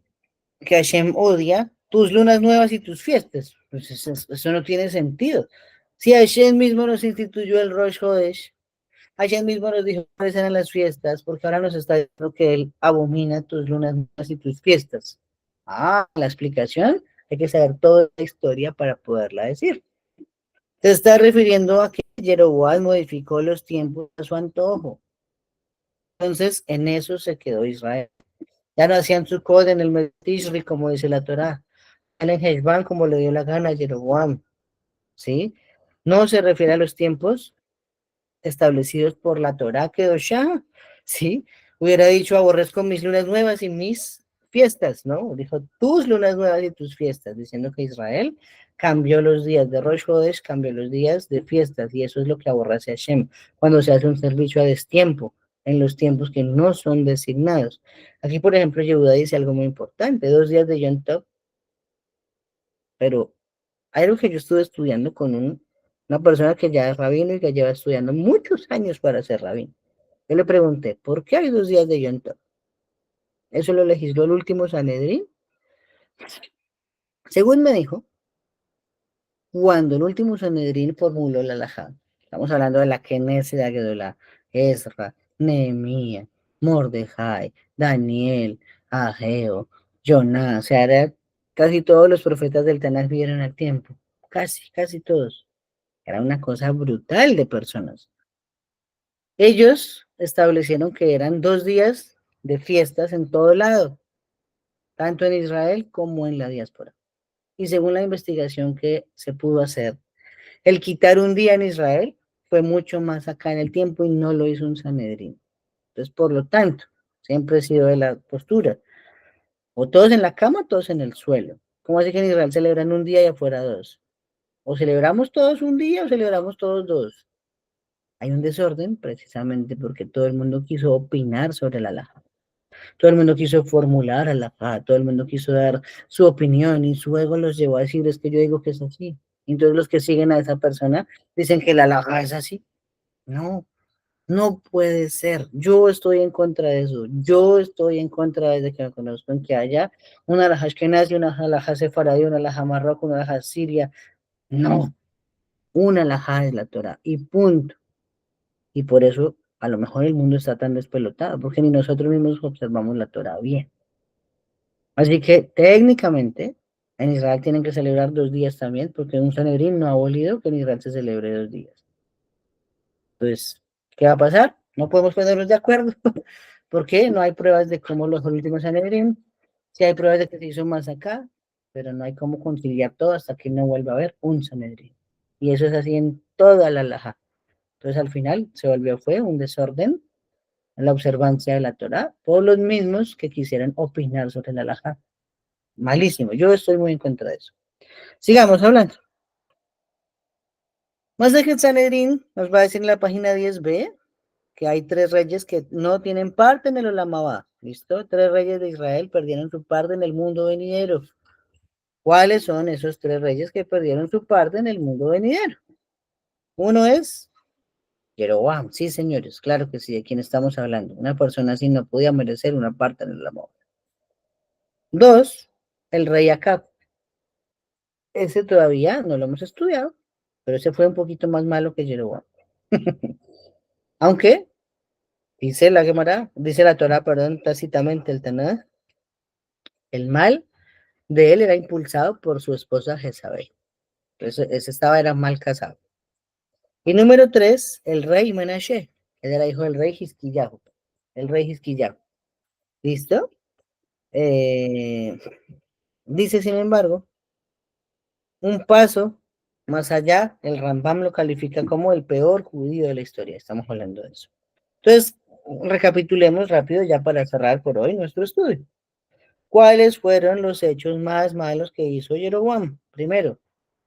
que Hashem odia tus lunas nuevas y tus fiestas? Pues eso no tiene sentido. Si Hashem mismo nos instituyó el Rosh Hodesh, Hashem mismo nos dijo cuáles eran las fiestas, porque ahora nos está diciendo que él abomina tus lunas nuevas y tus fiestas. Ah, la explicación, hay que saber toda la historia para poderla decir. Se está refiriendo a que Jeroboam modificó los tiempos a su antojo. Entonces, en eso se quedó Israel. Ya no hacían su code en el Metishri, como dice la Torá. En Heshvan, como le dio la gana a Jeroboam. ¿Sí? No se refiere a los tiempos establecidos por la Torá Kedoshá, ¿sí? Hubiera dicho, aborrezco mis lunas nuevas y mis fiestas, ¿no? Dijo, tus lunas nuevas y tus fiestas, diciendo que Israel cambió los días de Rosh Hodesh, cambió los días de fiestas, y eso es lo que aborrece a Hashem, cuando se hace un servicio a destiempo, en los tiempos que no son designados. Aquí, por ejemplo, Yehuda dice algo muy importante, 2 días de Yom Tov, pero hay algo que yo estuve estudiando con una persona que ya es rabino y que lleva estudiando muchos años para ser rabino. Yo le pregunté, ¿por qué hay 2 días de Yom Tov? Eso lo legisló el último Sanedrín. Según me dijo, cuando el último Sanedrín formuló la halajá, estamos hablando de la Knesset de Agedolá, Ezra, Nehemías, Mordejai, Daniel, Ageo, Jonás, o sea, casi todos los profetas del Tanaj vieron al tiempo, casi todos. Era una cosa brutal de personas. Ellos establecieron que eran 2 días de fiestas en todo lado, tanto en Israel como en la diáspora. Y según la investigación que se pudo hacer, el quitar un día en Israel fue mucho más acá en el tiempo y no lo hizo un Sanedrín. Entonces, por lo tanto, siempre ha sido de la postura, o todos en la cama o todos en el suelo. ¿Cómo así que en Israel celebran un día y afuera dos? O celebramos todos un día o celebramos todos dos. Hay un desorden precisamente porque todo el mundo quiso opinar sobre la halajá. Todo el mundo quiso formular halajá, todo el mundo quiso dar su opinión y su ego los llevó a decir, es que yo digo que es así. Entonces los que siguen a esa persona dicen que la halajá es así. No, no puede ser. Yo estoy en contra de eso. Yo estoy en contra desde que me conozco en que haya una halajá ashkenazí, una halajá sefaradí, una halajá marroquí, una halajá siria. No, una halajá es la Torah y punto. Y por eso a lo mejor el mundo está tan despelotado, porque ni nosotros mismos observamos la Torah bien. Así que técnicamente en Israel tienen que celebrar 2 días también, porque un Sanedrín no ha abolido que en Israel se celebre 2 días. Entonces, ¿qué va a pasar? No podemos ponernos de acuerdo, porque no hay pruebas de cómo los últimos Sanedrín, sí hay pruebas de que se hizo más acá, pero no hay cómo conciliar todo hasta que no vuelva a haber un Sanedrín. Y eso es así en toda la halajá. Entonces al final se volvió, fue un desorden en la observancia de la Torá, por los mismos que quisieran opinar sobre la halajá. Malísimo, yo estoy muy en contra de eso. Sigamos hablando. Más de Sanedrín nos va a decir en la página 10b que hay 3 reyes que no tienen parte en el Olam Abba. ¿Listo? 3 reyes de Israel perdieron su parte en el mundo venidero. ¿Cuáles son esos 3 reyes que perdieron su parte en el mundo venidero? Uno es Jeroboam, sí, señores, claro que sí, de quién estamos hablando. Una persona así no podía merecer una parte en el amor. 2, el rey Acab. Ese todavía no lo hemos estudiado, pero ese fue un poquito más malo que Jeroboam. Aunque, dice la Gemara, dice la Torah, perdón, tácitamente el Tanaj, el mal de él era impulsado por su esposa Jezabel. Entonces, era mal casado. Y número 3, el rey Menashe. Él era hijo del rey Hizquillahu. El rey Hizquillahu. ¿Listo? Dice, sin embargo, un paso más allá, el Rambam lo califica como el peor judío de la historia. Estamos hablando de eso. Entonces, recapitulemos rápido ya para cerrar por hoy nuestro estudio. ¿Cuáles fueron los hechos más malos que hizo Jeroboam? Primero,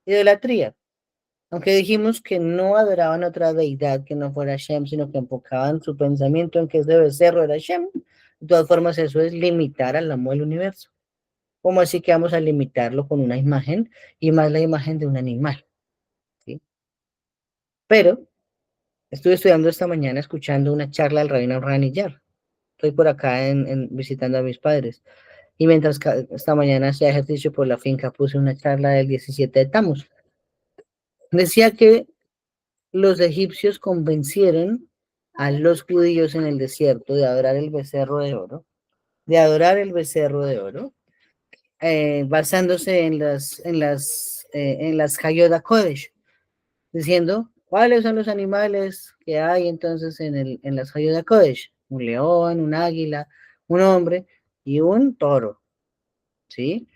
idolatría. Aunque dijimos que no adoraban otra deidad que no fuera Hashem, sino que enfocaban su pensamiento en que ese becerro era Hashem, de todas formas eso es limitar al amo del universo. ¿Cómo así que vamos a limitarlo con una imagen y más la imagen de un animal? ¿Sí? Pero estuve estudiando esta mañana, escuchando una charla del rabino Ranillar. Estoy por acá visitando a mis padres. Y mientras esta mañana hacía ejercicio por la finca, puse una charla del 17 de Tamuz. Decía que los egipcios convencieron a los judíos en el desierto de adorar el becerro de oro, basándose en las Hayod Kodesh, diciendo cuáles son los animales que hay entonces en las Hayod Kodesh: un león, un águila, un hombre y un toro, ¿sí?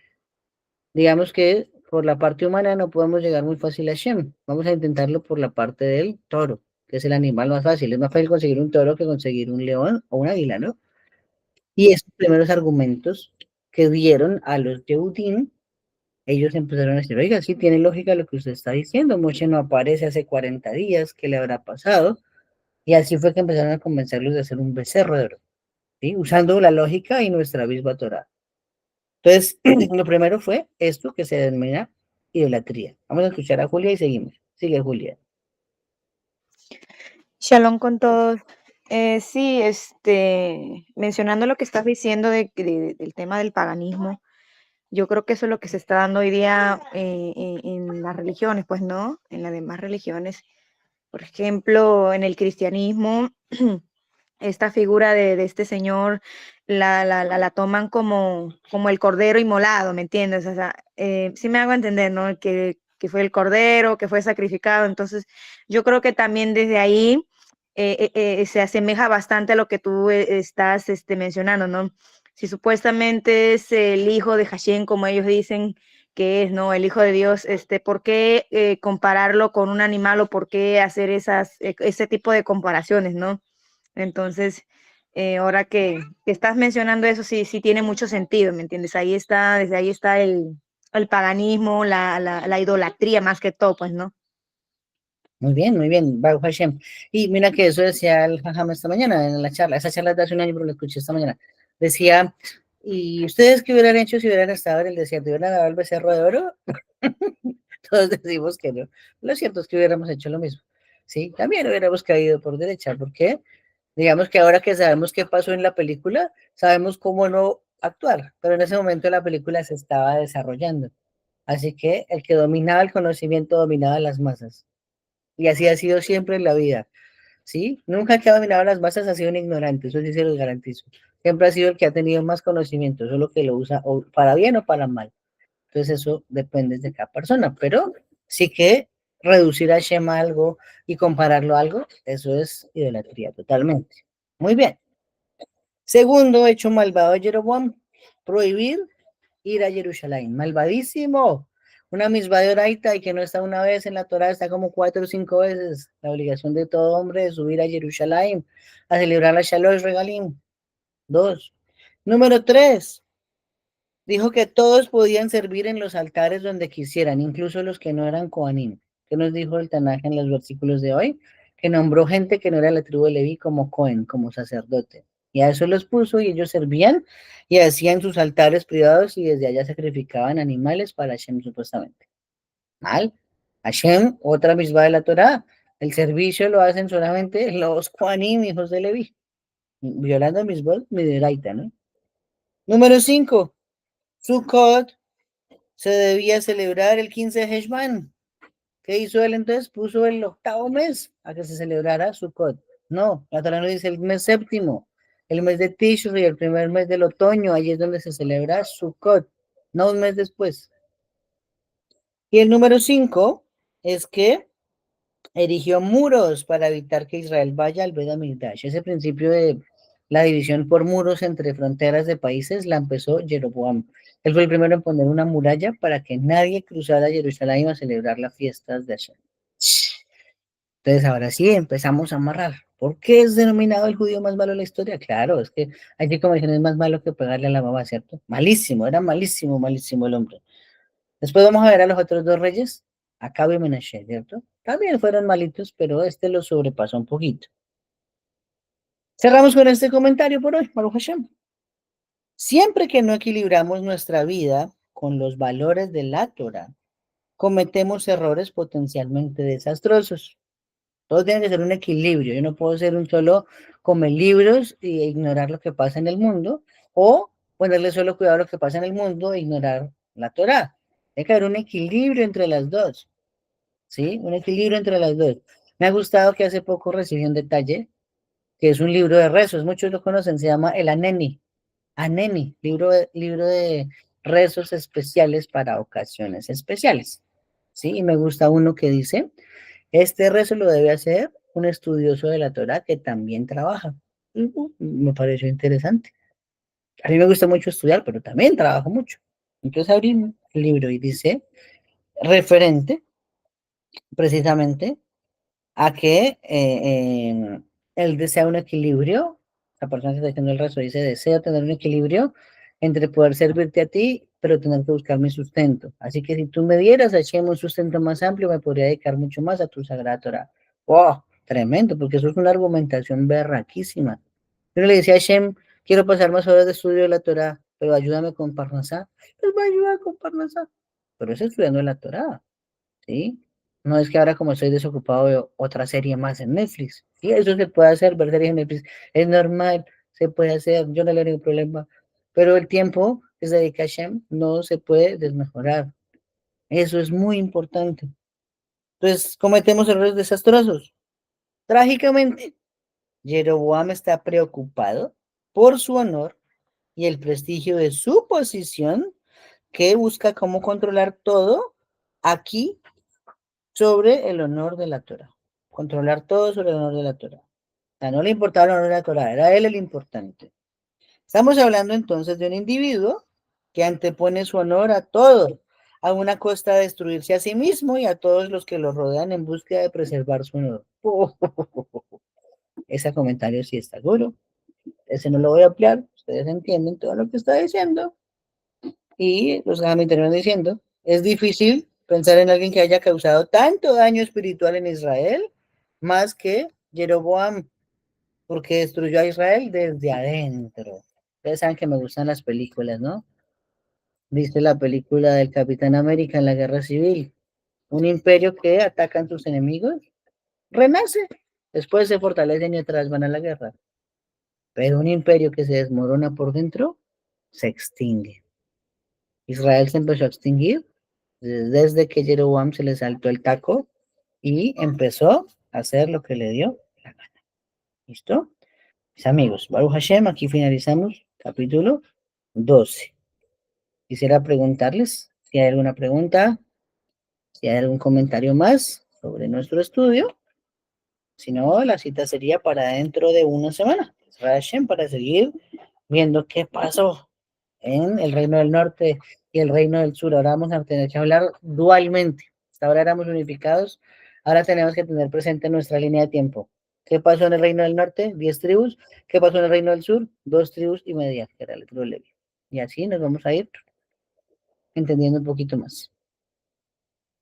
Digamos que por la parte humana no podemos llegar muy fácil a Shem. Vamos a intentarlo por la parte del toro, que es el animal más fácil. Es más fácil conseguir un toro que conseguir un león o un águila, ¿no? Y estos primeros argumentos que dieron a los Yehudim, ellos empezaron a decir: oiga, sí tiene lógica lo que usted está diciendo. Moshe no aparece hace 40 días, ¿qué le habrá pasado? Y así fue que empezaron a convencerlos de hacer un becerro de oro, ¿sí? Usando la lógica y nuestra misma Torah. Entonces, lo primero fue esto que se denomina idolatría. Vamos a escuchar a Julia y seguimos. Sigue, Julia. Shalom con todos. Sí, mencionando lo que estás diciendo del tema del paganismo, yo creo que eso es lo que se está dando hoy día en las religiones, pues no, en las demás religiones. Por ejemplo, en el cristianismo, esta figura de este señor la toman como el cordero inmolado, ¿me entiendes? O sea, sí me hago entender, ¿no? Que fue el cordero, que fue sacrificado. Entonces, yo creo que también desde ahí se asemeja bastante a lo que tú estás mencionando, ¿no? Si supuestamente es el hijo de Hashem, como ellos dicen que es, ¿no? El hijo de Dios, ¿por qué compararlo con un animal o por qué hacer ese tipo de comparaciones, ¿no? Entonces, ahora que estás mencionando eso, sí, sí tiene mucho sentido, ¿me entiendes? Desde ahí está el paganismo, la idolatría más que todo, pues, ¿no? Muy bien, Baruch Hashem. Y mira que eso decía el Jajam esta mañana en la charla. Esa charla es de hace un año, pero la escuché esta mañana. Decía: ¿y ustedes qué hubieran hecho si hubieran estado en el desierto? ¿Hubieran dado el becerro de oro? Todos decimos que no. Lo cierto es que hubiéramos hecho lo mismo. Sí, también hubiéramos caído por derecha. ¿Por qué? Digamos que ahora que sabemos qué pasó en la película, sabemos cómo no actuar, pero en ese momento la película se estaba desarrollando. Así que el que dominaba el conocimiento dominaba las masas. Y así ha sido siempre en la vida, ¿sí? Nunca el que ha dominado las masas ha sido un ignorante, eso sí se los garantizo. Siempre ha sido el que ha tenido más conocimiento, solo que lo usa o para bien o para mal. Entonces eso depende de cada persona, pero sí que reducir a Shema algo y compararlo a algo, eso es idolatría totalmente. Muy bien. Segundo hecho malvado de Jeroboam: prohibir ir a Jerusalén. Malvadísimo. Una misma de oraita y que no está una vez en la Torah, está como 4 o 5 veces. La obligación de todo hombre es subir a Jerusalén a celebrar la Shalosh Regalim. 2. Número 3. Dijo que todos podían servir en los altares donde quisieran, incluso los que no eran Kohanim. ¿Qué nos dijo el Tanaj en los versículos de hoy? Que nombró gente que no era la tribu de Leví como Cohen, como sacerdote. Y a eso los puso y ellos servían y hacían sus altares privados y desde allá sacrificaban animales para Hashem supuestamente. Mal. Hashem, otra misma de la Torah. El servicio lo hacen solamente los Kohanim, hijos de Leví, violando mi deraita, ¿no? Número 5. Sukkot se debía celebrar el 15 de Heshvan. ¿Qué hizo él entonces? Puso el octavo mes a que se celebrara Sukkot. No, la Torah no dice el mes séptimo, el mes de Tishri, el primer mes del otoño, ahí es donde se celebra Sukkot, no un mes después. Y el número 5 es que erigió muros para evitar que Israel vaya al Bet HaMikdash. Ese principio de la división por muros entre fronteras de países la empezó Jeroboam. Él fue el primero en poner una muralla para que nadie cruzara Jerusalén a celebrar las fiestas de Hashem. Entonces ahora sí empezamos a amarrar. ¿Por qué es denominado el judío más malo de la historia? Claro, es que aquí como dicen, es más malo que pegarle a la mamá, ¿cierto? Malísimo, era malísimo, malísimo el hombre. Después vamos a ver a los otros dos reyes, Acab y Menashe, ¿cierto? También fueron malitos, pero este los sobrepasó un poquito. Cerramos con este comentario por hoy, Baruch Hashem. Siempre que no equilibramos nuestra vida con los valores de la Torah, cometemos errores potencialmente desastrosos. Todo tiene que ser un equilibrio. Yo no puedo ser un solo come libros e ignorar lo que pasa en el mundo, o ponerle solo cuidado a lo que pasa en el mundo e ignorar la Torah. Tiene que haber un equilibrio entre las dos, ¿sí? Un equilibrio entre las dos. Me ha gustado que hace poco recibí un detalle, que es un libro de rezos, muchos lo conocen, se llama el Aneni. Aneni, libro de rezos especiales para ocasiones especiales, ¿sí? Y me gusta uno que dice, este rezo lo debe hacer un estudioso de la Torah que también trabaja. Me pareció interesante. A mí me gusta mucho estudiar, pero también trabajo mucho. Entonces abrí el libro y dice, referente precisamente a que él desea un equilibrio, la persona que está haciendo el rezo dice, deseo tener un equilibrio entre poder servirte a ti, pero tener que buscar mi sustento. Así que si tú me dieras a Hashem un sustento más amplio, me podría dedicar mucho más a tu sagrada Torah. ¡Wow! Tremendo, porque eso es una argumentación berraquísima. Yo le decía a Hashem, quiero pasar más horas de estudio de la Torah, pero ayúdame con Parnasá. Pues va a ayudar con Parnasá. Pero es estudiando la Torah. ¿Sí? No es que ahora como estoy desocupado veo otra serie más en Netflix. Sí, eso se puede hacer, ver series en Netflix. Es normal, se puede hacer, yo no le veo ningún problema. Pero el tiempo que se dedica a Shem no se puede desmejorar. Eso es muy importante. Entonces, cometemos errores desastrosos. Trágicamente, Jeroboam está preocupado por su honor y el prestigio de su posición, que busca cómo controlar todo aquí sobre el honor de la Torah. Controlar todo sobre el honor de la Torah. O sea, no le importaba el honor de la Torah, era él el importante. Estamos hablando entonces de un individuo que antepone su honor a todo, a una costa de destruirse a sí mismo y a todos los que lo rodean en búsqueda de preservar su honor. Ese comentario sí está duro. Ese no lo voy a ampliar. Ustedes entienden todo lo que está diciendo. Y los me terminan diciendo, es difícil pensar en alguien que haya causado tanto daño espiritual en Israel, más que Jeroboam, porque destruyó a Israel desde adentro. Ustedes saben que me gustan las películas, ¿no? ¿Viste la película del Capitán América en la Guerra Civil? Un imperio que atacan sus enemigos, renace, después se fortalecen y atrás van a la guerra. Pero un imperio que se desmorona por dentro, se extingue. Israel se empezó a extinguir desde que Jeroboam se le saltó el taco y empezó a hacer lo que le dio la gana. ¿Listo? Mis amigos, Baruch Hashem, aquí finalizamos capítulo 12. Quisiera preguntarles si hay alguna pregunta, si hay algún comentario más sobre nuestro estudio. Si no, la cita sería para dentro de una semana. Hashem, para seguir viendo qué pasó en el Reino del Norte y el Reino del Sur. Ahora vamos a tener que hablar dualmente. Hasta ahora éramos unificados, ahora tenemos que tener presente nuestra línea de tiempo. ¿Qué pasó en el Reino del Norte? 10 tribus. ¿Qué pasó en el Reino del Sur? 2 tribus y media, que era el tribu Levi. Y así nos vamos a ir entendiendo un poquito más.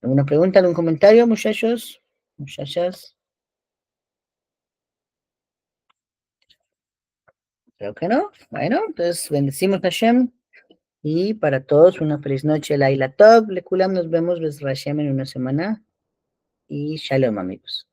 ¿Alguna pregunta, algún comentario, muchachos? Muchachas. Creo que no. Bueno, entonces bendecimos a Hashem. Y para todos, una feliz noche. Laila Tov, Lekulam, nos vemos, Hashem, en una semana. Y Shalom, amigos.